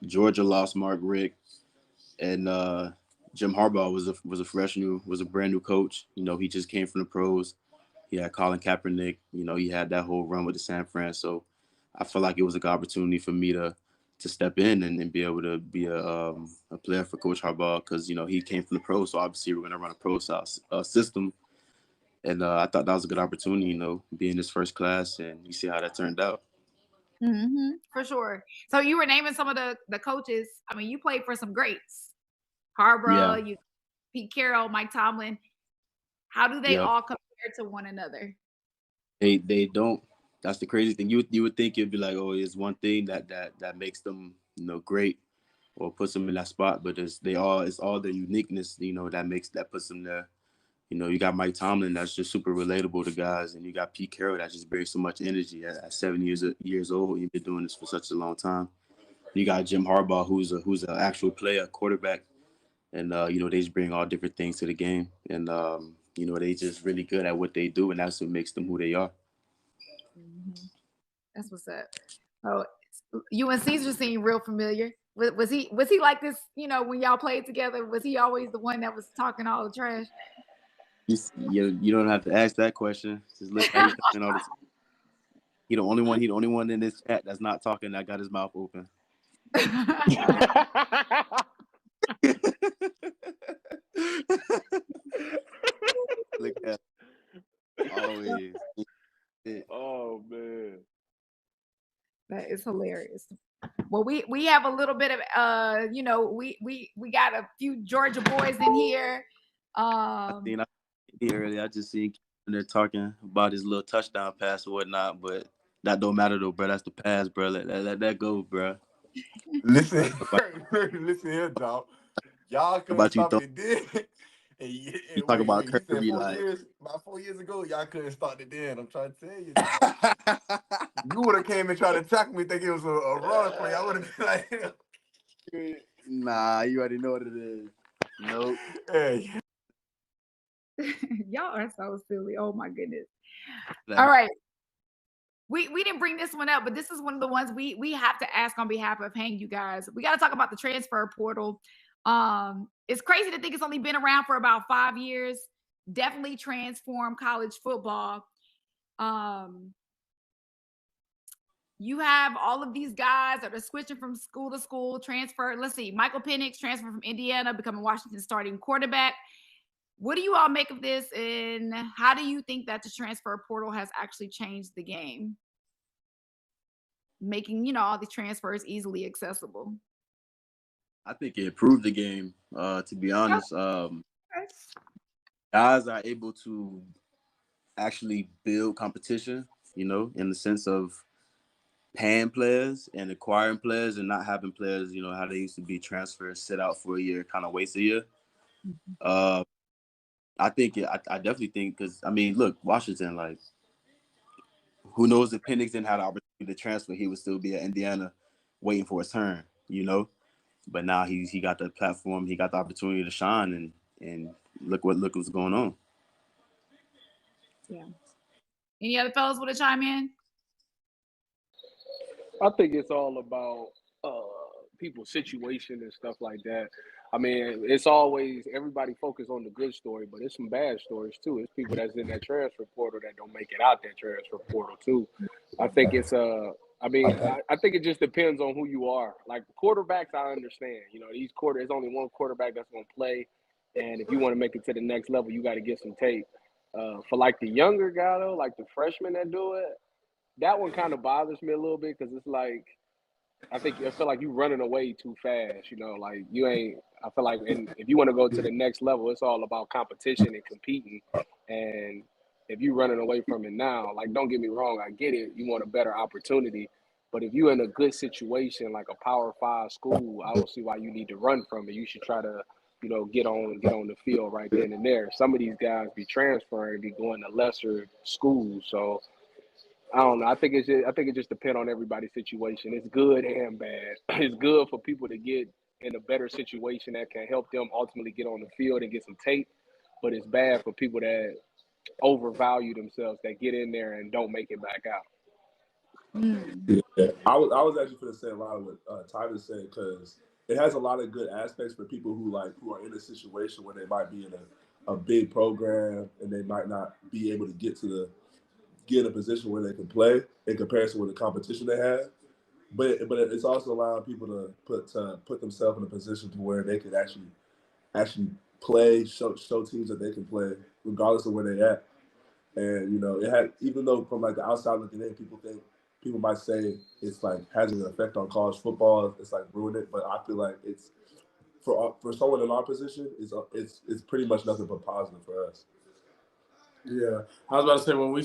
Georgia lost Mark Richt, and Jim Harbaugh was a brand new coach. He just came from the pros. He had Colin Kaepernick. He had that whole run with the San Fran. So I felt like it was a good opportunity for me to step in and be able to be a player for Coach Harbaugh because, he came from the pros. So obviously we're going to run a pro system. And I thought that was a good opportunity, being his first class, and you see how that turned out. Mm-hmm, for sure. So you were naming some of the coaches. I mean, you played for some greats. Harbaugh, Pete Carroll, Mike Tomlin. How do they all compare to one another? They don't. That's the crazy thing. You would think it'd be like, oh, it's one thing that makes them, great or puts them in that spot, but it's all their uniqueness, that puts them there. You got Mike Tomlin that's just super relatable to guys, and you got Pete Carroll that just brings so much energy at 7 years old. He's been doing this for such a long time. You got Jim Harbaugh, who's an actual player, quarterback, and they just bring all different things to the game, and they just really good at what they do, and that's what makes them who they are. That's what's up. Oh, you and Caesar seem real familiar. Was he like this? When y'all played together, was he always the one that was talking all the trash? You don't have to ask that question. Just look how he's coming all the time. He the only one in this chat that's not talking that got his mouth open. Look at always. Oh man, that is hilarious. Well, we have a little bit of we got a few Georgia boys in here. I just seen they're talking about his little touchdown pass or whatnot, but that don't matter though, bro. That's the pass, bro. Let that go, bro. Listen here, dog. Y'all couldn't stop it then. You talk about he said Kirby, about 4 years ago, y'all couldn't start it then. I'm trying to tell you, dog. You would have came and tried to tackle me thinking it was a run play. I would have been like, nah, you already know what it is. Nope. Hey. Y'all are so silly. Oh my goodness. All right. We didn't bring this one up, but this is one of the ones we have to ask on behalf of Hang You guys. We got to talk about the transfer portal. It's crazy to think it's only been around for about 5 years. Definitely transformed college football. You have all of these guys that are switching from school to school, transfer. Let's see, Michael Penix transferred from Indiana, becoming Washington's starting quarterback. What do you all make of this, and how do you think that the transfer portal has actually changed the game, making all the transfers easily accessible? I think it improved the game. To be honest, guys are able to actually build competition. In the sense of paying players and acquiring players, and not having players. How they used to be transferred, sit out for a year, kind of waste a year. I definitely think, because look, Washington, who knows if Penix didn't have the opportunity to transfer, he would still be at Indiana waiting for his turn, But now he got the platform, he got the opportunity to shine, and look what's going on. Yeah. Any other fellas want to chime in? I think it's all about people's situation and stuff like that. It's always everybody focus on the good story, but it's some bad stories too. It's people that's in that transfer portal that don't make it out that transfer portal too. I think it's I think it just depends on who you are. Like quarterbacks, I understand. There's only one quarterback that's going to play, and if you want to make it to the next level, you got to get some tape. For the younger guy though, like the freshmen that do it, that one kind of bothers me a little bit, because it's I feel like you're running away too fast. You ain't. I feel like, and if you want to go to the next level, it's all about competition and competing. And if you're running away from it now, don't get me wrong, I get it. You want a better opportunity, but if you're in a good situation, like a Power 5 school, I don't see why you need to run from it. You should try to, get on the field right then and there. Some of these guys be transferring, be going to lesser schools, so. I don't know. I think it just depends on everybody's situation. It's good and bad. It's good for people to get in a better situation that can help them ultimately get on the field and get some tape, but it's bad for people that overvalue themselves, that get in there and don't make it back out. Yeah. I was actually going to say a lot of what Tyler said, because it has a lot of good aspects for people who are in a situation where they might be in a big program and they might not be able to get in a position where they can play in comparison with the competition they have. But it's also allowing people to put themselves in a position to where they can actually play, show teams that they can play regardless of where they're at. And it had, even though from the outside looking in, people might say it's has an effect on college football, it's ruined it. But I feel like it's for someone in our position, it's pretty much nothing but positive for us. Yeah, I was about to say, when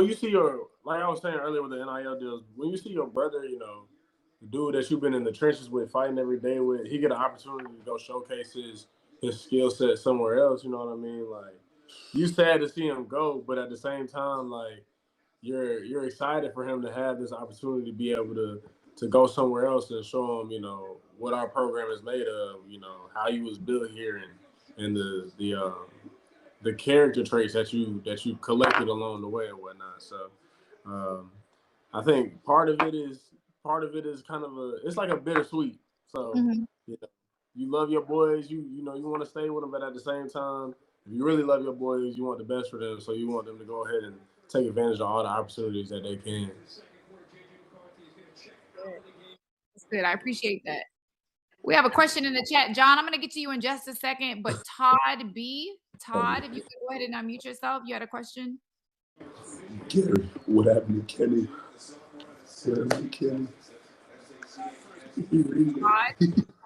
you see your, like I was saying earlier with the NIL deals, when you see your brother, the dude that you've been in the trenches with, fighting every day with, he get an opportunity to go showcase his skill set somewhere else. You know what I mean? You sad to see him go, but at the same time, you're excited for him to have this opportunity to be able to go somewhere else and show him, what our program is made of. You know, how you was built here, and the character traits that you collected along the way and whatnot. So, I think part of it is kind of it's like a bittersweet. So, you know, you love your boys, you want to stay with them, but at the same time, if you really love your boys, you want the best for them. So you want them to go ahead and take advantage of all the opportunities that they can. That's good. I appreciate that. We have a question in the chat. John, I'm going to get to you in just a second, but Todd, if you could go ahead and unmute yourself. You had a question? Gary, what happened to Kenny? Kenny?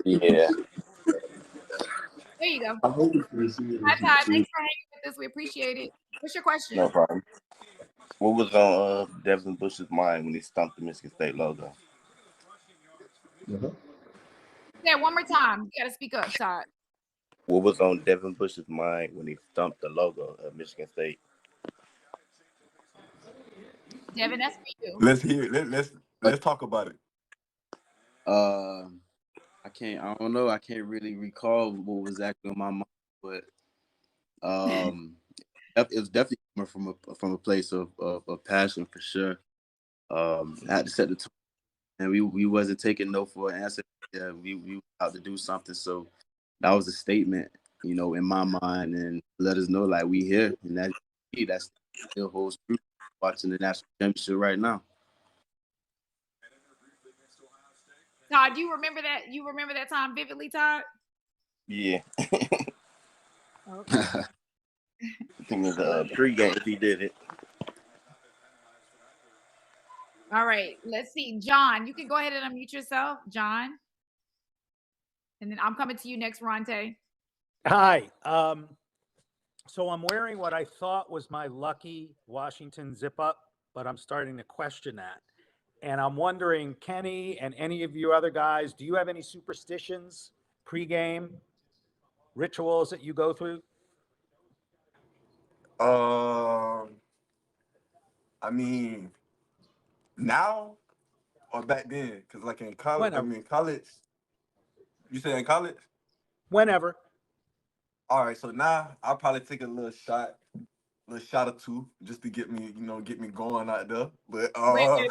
Yeah. There you go. I hope it's going to see it. Hi, Todd. Thanks for hanging with us. We appreciate it. What's your question? No problem. What was on Devin Bush's mind when he stumped the Michigan State logo? Say it one more time. You got to speak up, Todd. What was on Devin Bush's mind when he stumped the logo of Michigan State? Devin, that's for you. Let's hear it. Let's talk about it. I don't know. I can't really recall what was actually on my mind, but it was definitely coming from a place of passion for sure. I had to set the tone, and we wasn't taking no for an answer. Yeah, we were out to do something. So that was a statement, you know, in my mind, and let us know like we here, and that still holds true. Watching the national championship right now. Todd, you remember that? You remember that time vividly, Todd? Yeah. Okay. I think it was pregame if he did it. All right. Let's see. John, you can go ahead and unmute yourself, John. And then I'm coming to you next, Ronte. Hi. So I'm wearing what I thought was my lucky Washington zip up, but I'm starting to question that. And I'm wondering, Kenny and any of you other guys, do you have any superstitions, pregame rituals that you go through? I mean, now or back then? Because like in college, Whenever. college. You say in college? Whenever. All right, so now I'll probably take a little shot or two just to get me going out there. But wait.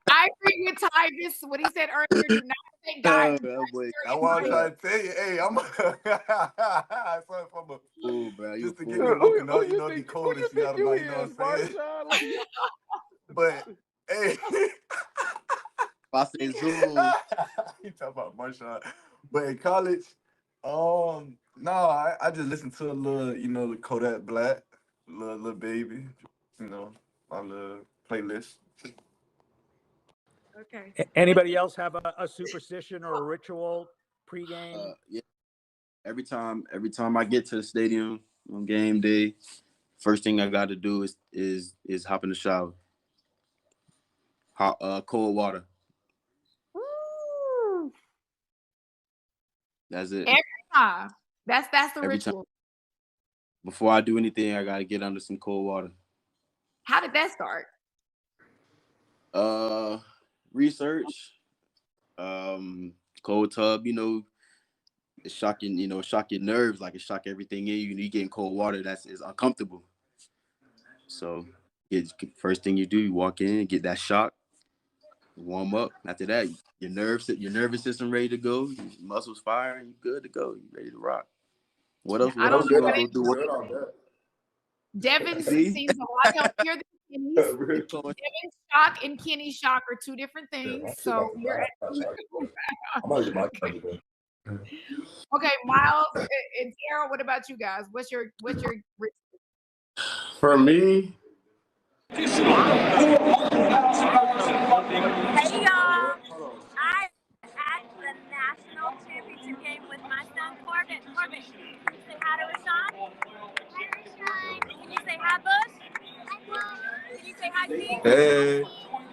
I agree with Ty. This what he said earlier. Do not take guys. That's what I'm trying to tell you. Hey, I'm just to get me woken up. You know, it'd be cold and Seattle, you know what I'm saying? But hey, I say Zoom. You talk about Marshawn. But in college, no, I just listen to a little, you know, the Kodak Black, little baby, you know, my little playlist. Okay. Anybody else have a superstition or a ritual pregame? Yeah. Every time I get to the stadium on game day, first thing I got to do is hop in the shower. Hot, cold water. Woo. That's it. Every time. That's the Every ritual. time. Before I do anything, I gotta get under some cold water. How did that start? Research. Cold tub, you know, it's shocking, you know, shock your nerves, like it shock everything in you. You getting cold water is uncomfortable. So first thing you do, you walk in, get that shock, warm up. After that, your nervous system ready to go, your muscles firing, you good to go, you ready to rock. What else you gonna go do? Devin seems a lot healthier than Kenny's. Devin's shock and Kenny's shock are two different things. So you're okay, Myles and Tara, what about you guys? What's your For me, Hey y'all, I at the National Championship game with my son Corbin. Corbin, can you say hi to Rashan? Hi Rashan. Can you say hi Bush? Hi Bush. Can you say hi Keith? Hey.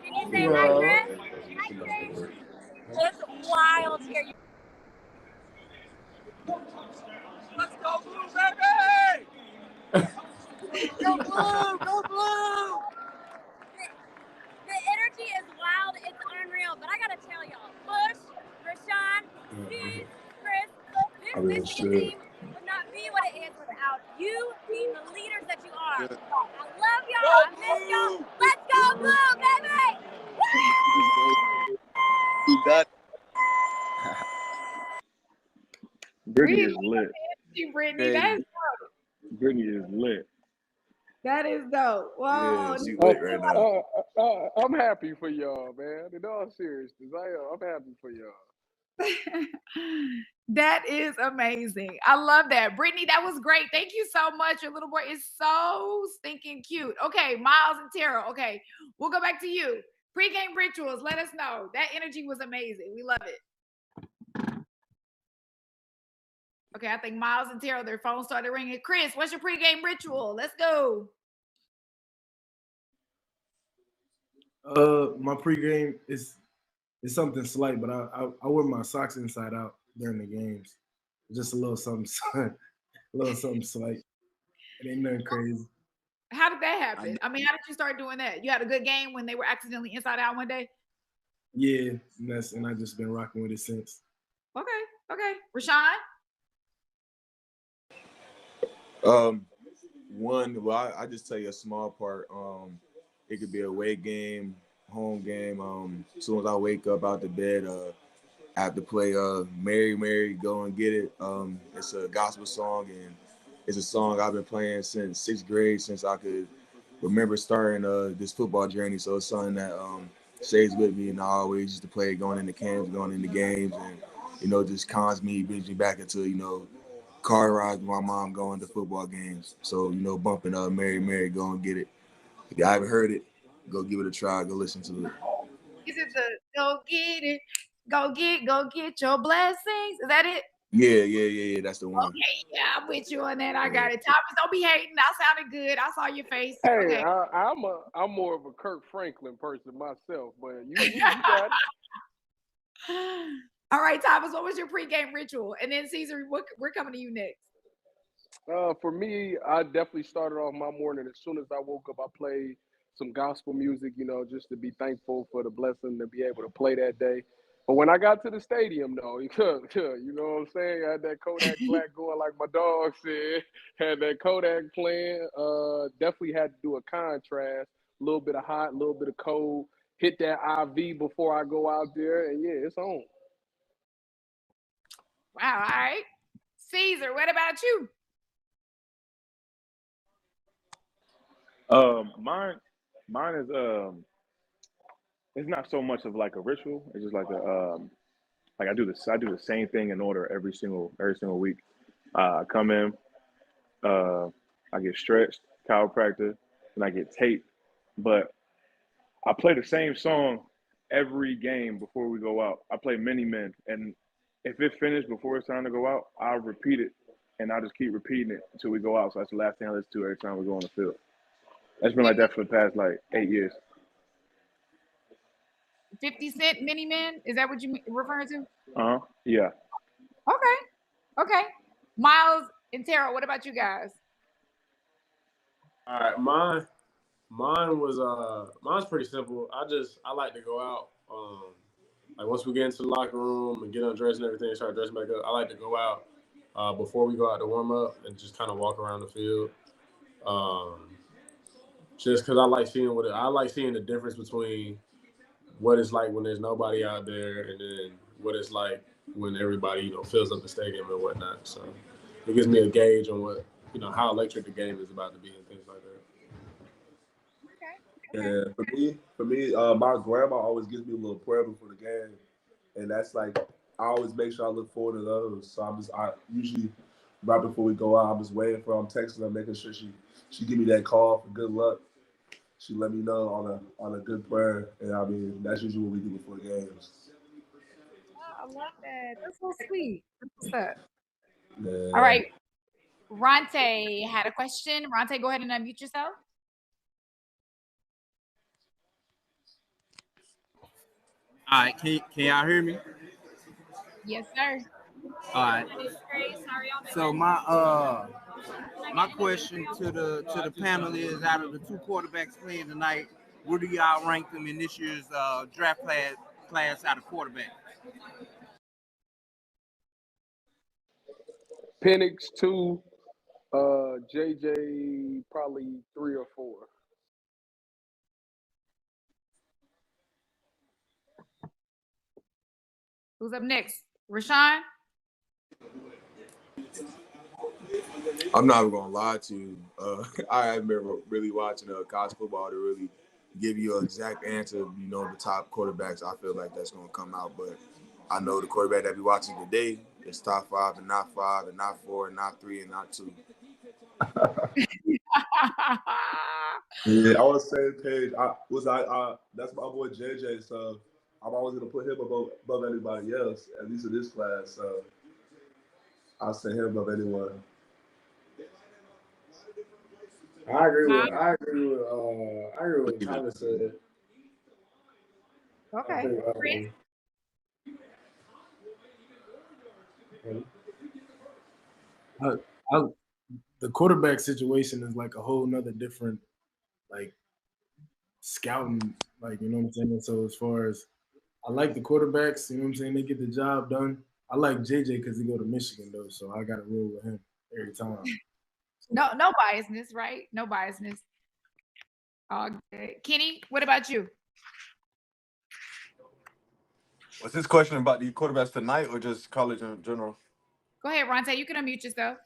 Can you say hi Chris? Hi Chris. It's wild here. Let's go blue, baby! Go blue! Go blue! The energy is wild. It's unreal. But I gotta tell y'all, Bush, Michigan team would not be what it is without you being the leaders that you are. I love y'all. I miss y'all. Let's go blue, baby! Who got Brittany is lit. Brittany, that's dope. Brittany is lit. That is dope. Whoa. Yeah, she lit right now. I'm happy for y'all, man. In all seriousness, I'm happy for y'all. That is amazing. I love that. Brittany, that was great. Thank you so much. Your little boy is so stinking cute. Okay, Myles and Tara. Okay, we'll go back to you. Pre-game rituals. Let us know. That energy was amazing. We love it. Okay, I think Myles and Tara, their phone started ringing. Chris, what's your pre-game ritual? Let's go. My pregame is something slight, but I wear my socks inside out during the games. Just a little something, a little something slight. It ain't nothing crazy. How did that happen? I mean, how did you start doing that? You had a good game when they were accidentally inside out one day? Yeah, and I just been rocking with it since. Okay. Rashan? Well, I just tell you a small part. It could be a away game, home game. As soon as I wake up out the bed, I have to play Mary, Mary, Go and Get It. It's a gospel song, and it's a song I've been playing since 6th grade, since I could remember starting this football journey. So it's something that stays with me, and I always used to play it going into camps, going into games, and, just brings me back into, car rides with my mom going to football games. So, bumping Mary, Mary, Go and Get It. If you haven't heard it, go give it a try. Go listen to it. Is it the go get it? Go get your blessings. Is that it? Yeah. That's the one. Okay, yeah, I'm with you on that. I got it. Thomas, don't be hating. I sounded good. I saw your face. Hey, Okay. I'm more of a Kirk Franklin person myself, but you got it. All right, Thomas, what was your pregame ritual? And then Caesar, we're coming to you next. For me, I definitely started off my morning as soon as I woke up. I played some gospel music, just to be thankful for the blessing to be able to play that day. But when I got to the stadium, though, you know what I'm saying? I had that Kodak Black going, like my dog said. Had that Kodak playing. Definitely had to do a contrast. A little bit of hot, a little bit of cold. Hit that IV before I go out there, and yeah, it's on. Wow, all right. Caesar, what about you? Mine is it's not so much of like a ritual. It's just like I do the same thing in order every single week. I come in, I get stretched, chiropractor, and I get taped. But I play the same song every game before we go out. I play Many Men, and if it finished before it's time to go out, I'll repeat it, and I'll just keep repeating it until we go out. So that's the last thing I listen to every time we go on the field. That's been like that for the past 8 years. 50 Cent Mini Men? Is that what you referring to? Yeah. Okay. Myles and Tara, what about you guys? All right, mine's pretty simple. I like to go out. Like once we get into the locker room and get undressed and everything, start dressing back up. I like to go out before we go out to warm up and just kind of walk around the field. Just because I like seeing the difference between what it's like when there's nobody out there and then what it's like when everybody fills up the stadium and whatnot. So it gives me a gauge on what how electric the game is about to be and things like that. Okay. Yeah, for me, my grandma always gives me a little prayer before the game, and that's like I always make sure I look forward to those. So I usually right before we go out, I'm just waiting for her. I'm texting her, making sure she give me that call for good luck. She let me know on a good prayer, and I mean that's usually what we do before games. Oh, I love that. That's so sweet. What's up? Yeah. All right. Ronte had a question. Ronte, go ahead and unmute yourself. All right, can y'all hear me? Yes, sir. All right. So my question to the panel is: out of the two quarterbacks playing tonight, where do y'all rank them in this year's draft class out of quarterback? Penix 2, JJ probably 3 or 4. Who's up next? Rashan? I'm not even gonna lie to you. I haven't been really watching college football to really give you an exact answer. You know, the top quarterbacks. I feel like that's gonna come out, but I know the quarterback that we watching today is top 5 and not 5 and not 4 and not 3 and not 2. Yeah, I was same page. That's my boy JJ, so I'm always gonna put him above anybody else, at least in this class. So I'll say him above anyone. I agree with Thomas said. Okay. The quarterback situation is like a whole nother different, like, scouting, like, you know what I'm saying? So as far as, I like the quarterbacks, you know what I'm saying? They get the job done. I like JJ because he go to Michigan, though, so I got to roll with him every time. No biasness, right? No biasness. Okay. Kenny, what about you? Was this question about the quarterbacks tonight or just college in general? Go ahead, Ronte. You can unmute yourself.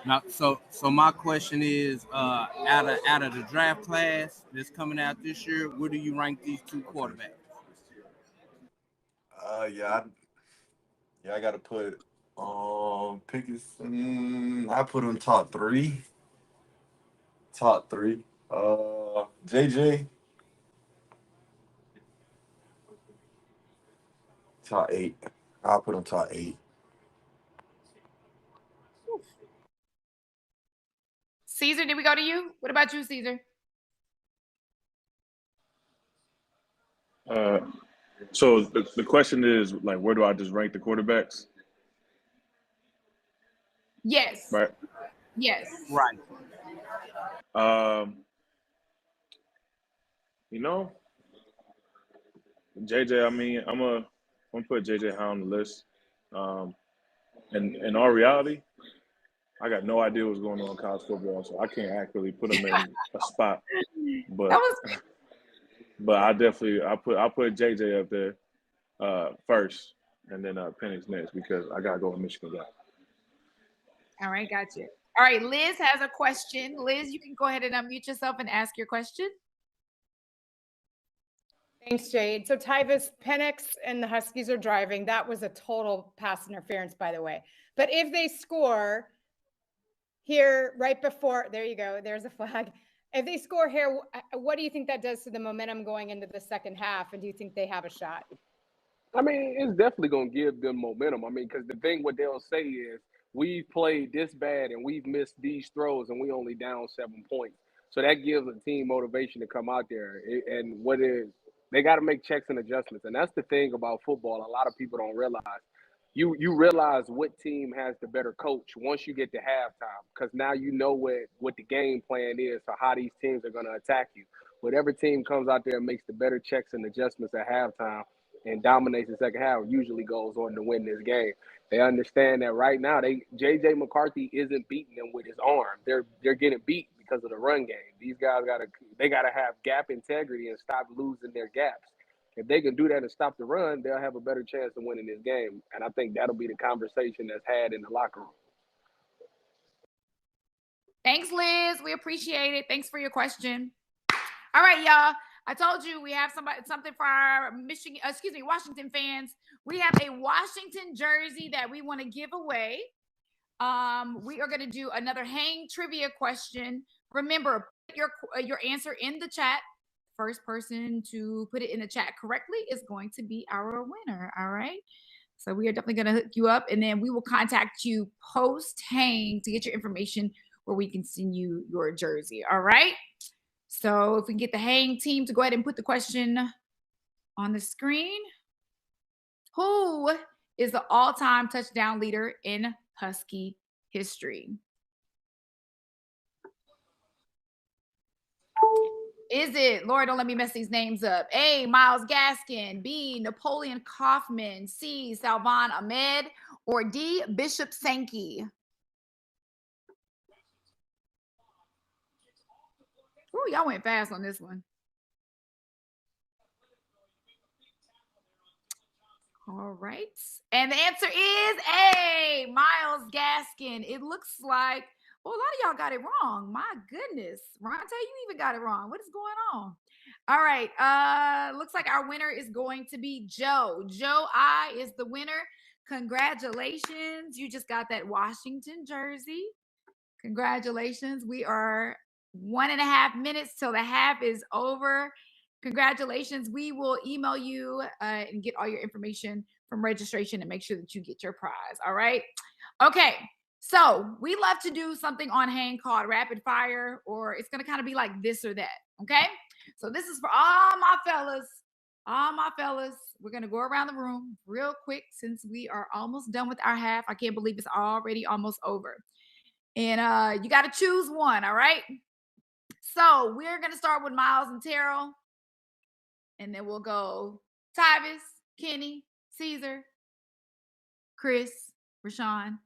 Now, so my question is, out of the draft class that's coming out this year, where do you rank these 2 quarterbacks? I gotta put Pickens. I put him top 3. Top 3. JJ. Top 8. I'll put him top 8. Caesar, did we go to you? What about you, Caesar? So the question is, like, where do I just rank the quarterbacks? Yes. Right. Yes. Right. You know, JJ. I mean, I'm gonna put JJ high on the list. And in all reality, I got no idea what's going on in college football, so I can't actually put him in a spot. But I definitely I'll put JJ up there first, and then Penix next, because I gotta go with Michigan guy. All right, gotcha. All right, Liz has a question. Liz, you can go ahead and unmute yourself and ask your question. Thanks, Jade. So Tyvis, Penix and the Huskies are driving. That was a total pass interference, by the way. But if they score here right before, there you go, there's a flag. If they score here, what do you think that does to the momentum going into the second half? And do you think they have a shot? I mean, it's definitely going to give them momentum. I mean, because the thing what they'll say is, we've played this bad and we've missed these throws and we only down 7 points. So that gives a team motivation to come out there. And they got to make checks and adjustments. And that's the thing about football. A lot of people don't realize. You realize what team has the better coach once you get to halftime, because now you know what the game plan is for how these teams are going to attack you. Whatever team comes out there and makes the better checks and adjustments at halftime and dominates the second half usually goes on to win this game. They understand that right now J.J. McCarthy isn't beating them with his arm. They're getting beat because of the run game. These guys gotta have gap integrity and stop losing their gaps. If they can do that and stop the run, they'll have a better chance of winning this game. And I think that'll be the conversation that's had in the locker room. Thanks, Liz. We appreciate it. Thanks for your question. All right, y'all. I told you we have something for our Washington fans. We have a Washington jersey that we want to give away. We are going to do another hang trivia question. Remember, put your answer in the chat. First person to put it in the chat correctly is going to be our winner. All right. So we are definitely going to hook you up, and then we will contact you post hang to get your information where we can send you your jersey. All right. So if we can get the hang team to go ahead and put the question on the screen. Who is the all-time touchdown leader in Husky history? Is it, Lord, don't let me mess these names up. A, Myles Gaskin. B, Napoleon Kaufman. C, Salvan Ahmed. Or D, Bishop Sankey. Ooh, y'all went fast on this one. All right. And the answer is A, Myles Gaskin. It looks like, well, a lot of y'all got it wrong. My goodness. Ronte, you even got it wrong. What is going on? All right. Looks like our winner is going to be Joe. Joe I is the winner. Congratulations. You just got that Washington jersey. Congratulations. We are 1.5 minutes till the half is over. Congratulations. We will email you and get all your information from registration and make sure that you get your prize. All right. Okay. So we love to do something on hand called rapid fire, or it's going to kind of be like this or that. Okay. So this is for all my fellas. All my fellas. We're going to go around the room real quick since we are almost done with our half. I can't believe it's already almost over. And you got to choose one. All right. So we're going to start with Myles and Terrell. And then we'll go Tyvis, Kenny, Caesar, Chris, Rashan,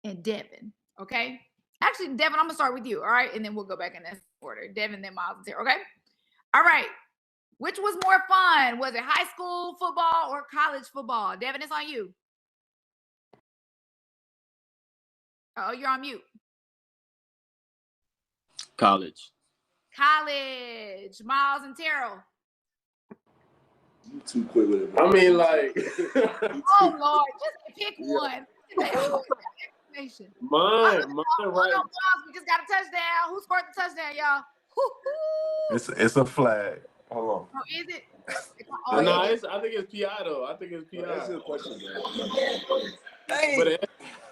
and Devin. Okay. Actually, Devin, I'm going to start with you. All right. And then we'll go back in this order. Devin, then Myles and Terrell. Okay. All right. Which was more fun? Was it high school football or college football? Devin, it's on you. Oh, you're on mute. College. College. Myles and Terrell. You too quick with it. I mean, like. Oh, Lord. Just pick one. Mine, right. We just got a touchdown. Who scored the touchdown, y'all? It's a flag. Hold on. Oh, is it? Oh, no, I think it's PI though. I think it's PI. Answer the question, man. Hey.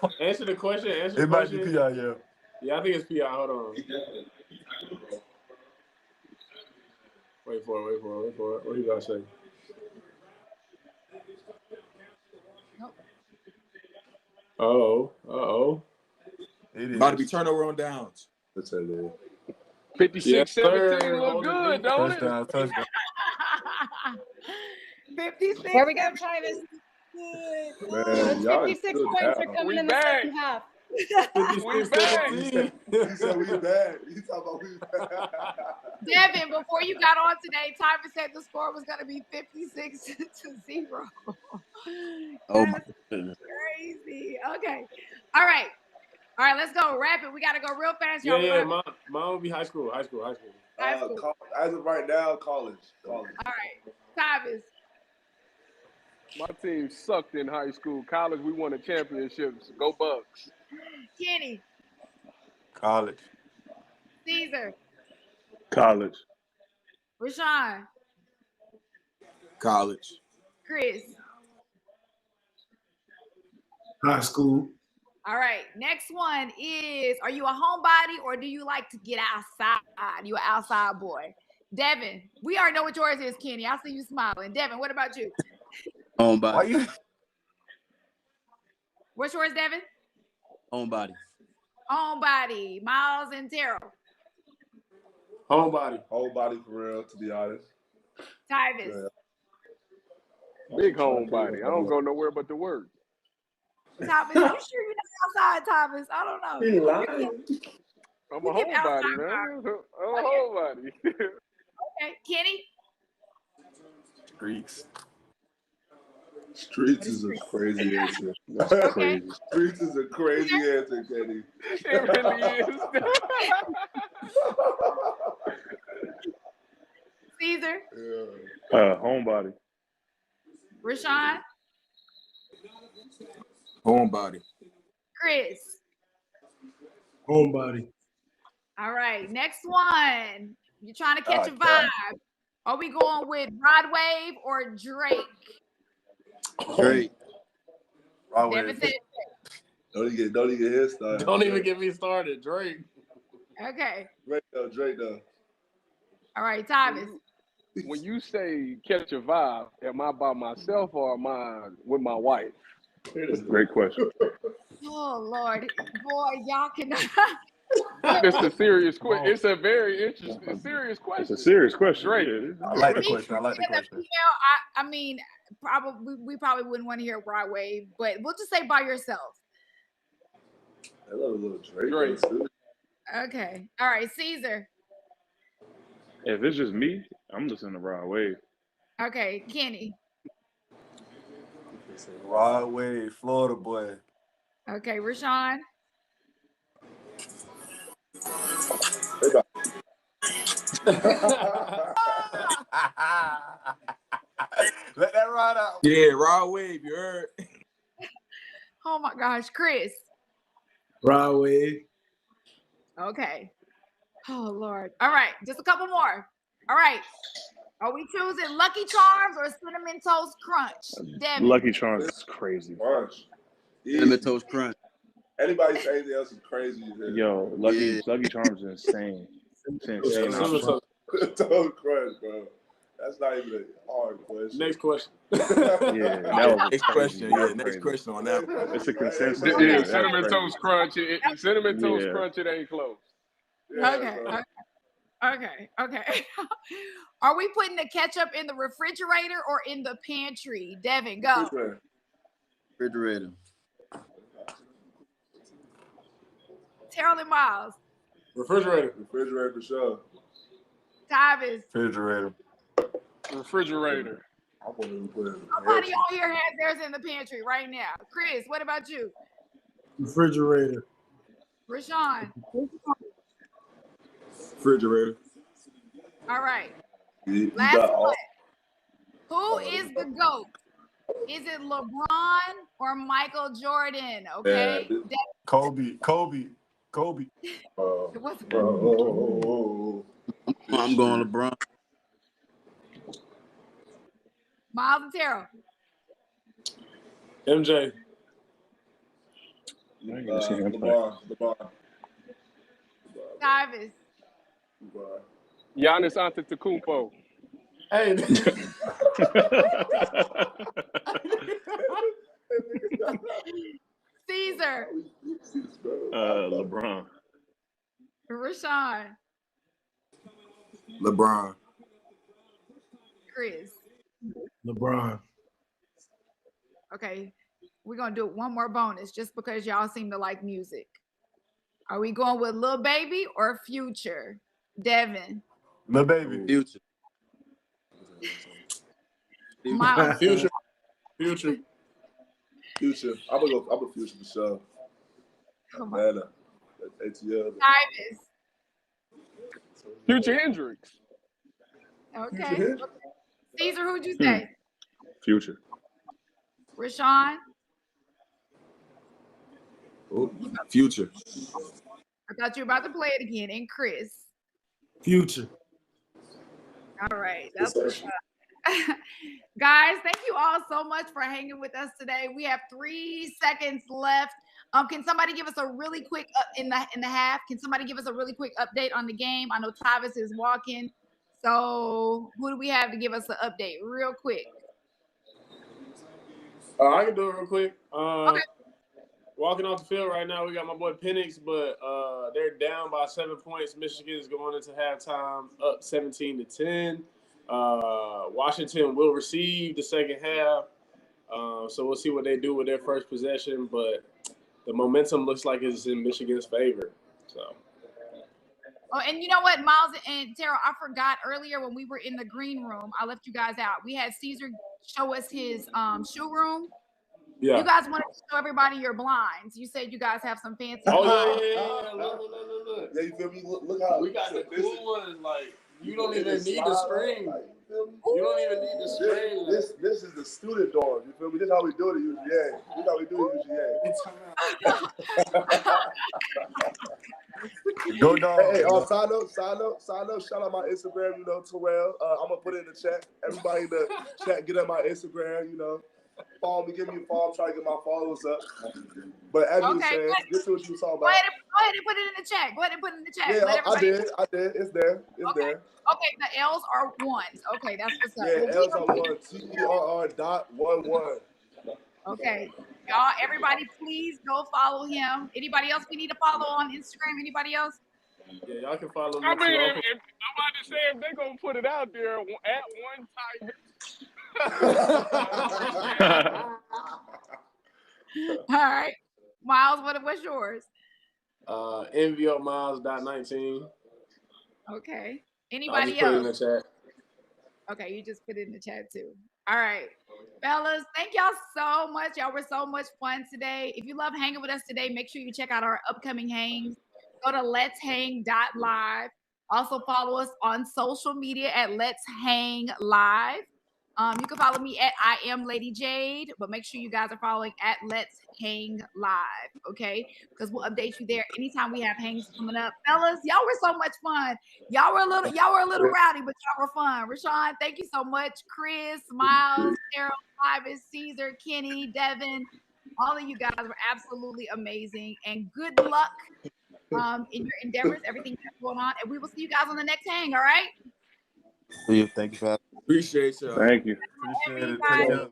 But answer the question. It might be PI, yeah. Yeah, I think it's PI. Hold on. Wait for it. What do you gotta say? Nope. Uh-oh. About to be turnover on downs. That's it, man. 56-17 look good, don't it? Touchdown. 56. There we go, Travis. Good. Those 56 points are coming in the second half. We back. He said we bad. He talking about we bad. Devin, before you got on today, Tyvis said the score was going to be 56-0. Oh my goodness. Crazy. Okay. All right, let's go. Rapid. We got to go real fast. Y'all. Yeah. Mine will be high school. As of right now, college. All right. Tyvis. My team sucked in high school. College, we won a championship. Go Bucks. Kenny. College. Caesar. College. Rashan. College. Chris. High school. All right. Next one is, are you a homebody or do you like to get outside? You an outside boy. Devin, we already know what yours is, Kenny. I see you smiling. Devin, what about you? Homebody. What's yours, Devin? Homebody. Homebody. Myles and Terrell. Homebody for real, to be honest. Tyvis. Yeah. Big homebody. I don't go nowhere but to work. Tyvis, you sure you're not outside, Tyvis? I don't know. He lying. I'm a homebody, man. I'm a homebody. Okay. Kenny? Streets is a crazy answer. That's crazy. Streets is a crazy answer, Kenny. It really is. Caesar? Homebody. Rashan? Homebody. Chris? Homebody. All right. Next one. You're trying to catch a vibe. Are we going with Rod Wave or Drake? Drake. Devin said Don't even get his started. Don't even get me started, Drake. okay. Drake though. All right, Tyvis. When you say catch a vibe, am I by myself or am I with my wife? That's a great question. Oh Lord, boy, y'all cannot. It's a serious question. It's a very interesting, serious question. It's a serious question. Drake. Yeah. I like the question. I like the question. I mean, we probably wouldn't want to hear Rod Wave, but we'll just say by yourself. I love a little Drake. Okay. All right, Caesar. If it's just me, I'm listening to Rod Wave. Okay, Kenny. Rod Wave, Florida boy. Okay, Rashawn. Let that ride out. Yeah, Rod Wave, you heard. Oh my gosh, Chris. Rod Wave. Okay. Oh Lord. All right, just a couple more. All right. Are we choosing Lucky Charms or Cinnamon Toast Crunch? Devin. Lucky Charms is crazy. Crunch. Cinnamon Toast Crunch. Anybody say anything else is crazy. Yo, Lucky Charms is insane. It's insane. Toast Crunch, bro. That's not even a hard question. Next question. Yeah, that was next question. Yeah, next question on that. It's a consensus. Yeah, Cinnamon Toast Crunch. Cinnamon Toast Yeah. Crunch, it ain't close. Okay. Are we putting the ketchup in the refrigerator or in the pantry? Devin, go. Refrigerator. Terrell and Myles. Refrigerator for sure. Tavis. Refrigerator. Refrigerator. I wouldn't even put it in the Somebody on here has theirs in the pantry right now. Chris, what about you? Refrigerator. Rashawn. Refrigerator. All right. You Last got one. Who is the GOAT? Is it LeBron or Michael Jordan? Okay. Kobe. I'm going LeBron. Myles and Terrell. MJ. LeBron. Tavis. Giannis Antetokounmpo. Hey. Caesar. LeBron. Rashawn. LeBron. Chris. LeBron. Okay. We're going to do one more bonus just because y'all seem to like music. Are we going with Lil Baby or Future? Devin. Lil Baby. Future. Myles. Future. I'm a Future for sure. Man, ATL. Tavis. Future Hendrix. Okay. Caesar, who'd you say? Future. Rashawn. Oh, Future. I thought you were about to play it again. And Chris. Future. All right. That's what's up. Guys, thank you all so much for hanging with us today. We have 3 seconds left. Can somebody give us a really quick in the half? Can somebody give us a really quick update on the game? I know Tavis is walking. So who do we have to give us an update real quick? I can do it real quick. Okay. Walking off the field right now, we got my boy Penix, but they're down by 7 points. Michigan is going into halftime up 17-10. Washington will receive the second half. So we'll see what they do with their first possession, but the momentum looks like it's in Michigan's favor. So. Oh, and you know what, Myles and Terrell, I forgot earlier when we were in the green room, I left you guys out. We had Caesar show us his shoe room. Yeah. You guys wanted to show everybody your blinds. You said you guys have some fancy. Oh, yeah. Look. Yeah, you feel me? Look how we got the cool ones. Like, you don't even need the screen. You don't even need the screen. This is the student dorm. You feel me? This is how we do it at UGA. This is how we do it at UGA. Go dog. Hey, side note, shout out my Instagram, Terrell. I'm gonna put it in the chat. Everybody in the chat, get on my Instagram, Follow me, give me a follow. I'm trying to get my followers up. But as you were saying, this is what you were talking about. Go ahead and put it in the chat. Go ahead and put it in the chat. Yeah, I did. It's there. Okay, the L's are ones. Okay, that's what's up. Yeah, L's are 1. TERR.11. Okay. Y'all, everybody, please go follow him. Anybody else we need to follow on Instagram? Anybody else? Yeah, y'all can follow me. I mean, if somebody say if they're gonna put it out there at one time. All right, Myles, what's yours? NVOMiles.19. Okay. I'll Anybody just put it in else? the chat. Okay, you just put it in the chat too. All right, fellas, thank y'all so much. Y'all were so much fun today. If you love hanging with us today, make sure you check out our upcoming hangs. Go to let'shang.live. Also follow us on social media at Let's Hang Live. You can follow me at I Am Lady Jade, but make sure you guys are following at Let's Hang Live, okay? Because we'll update you there anytime we have hangs coming up. Fellas, y'all were so much fun. Y'all were a little rowdy, but y'all were fun. Rashawn, thank you so much. Chris, Myles, Carol, Ivis, Caesar, Kenny, Devin, all of you guys were absolutely amazing. And good luck in your endeavors, everything you have going on. And we will see you guys on the next hang, all right? Thank you for having me. Appreciate you. Thank you. Appreciate it. Everybody. Take care.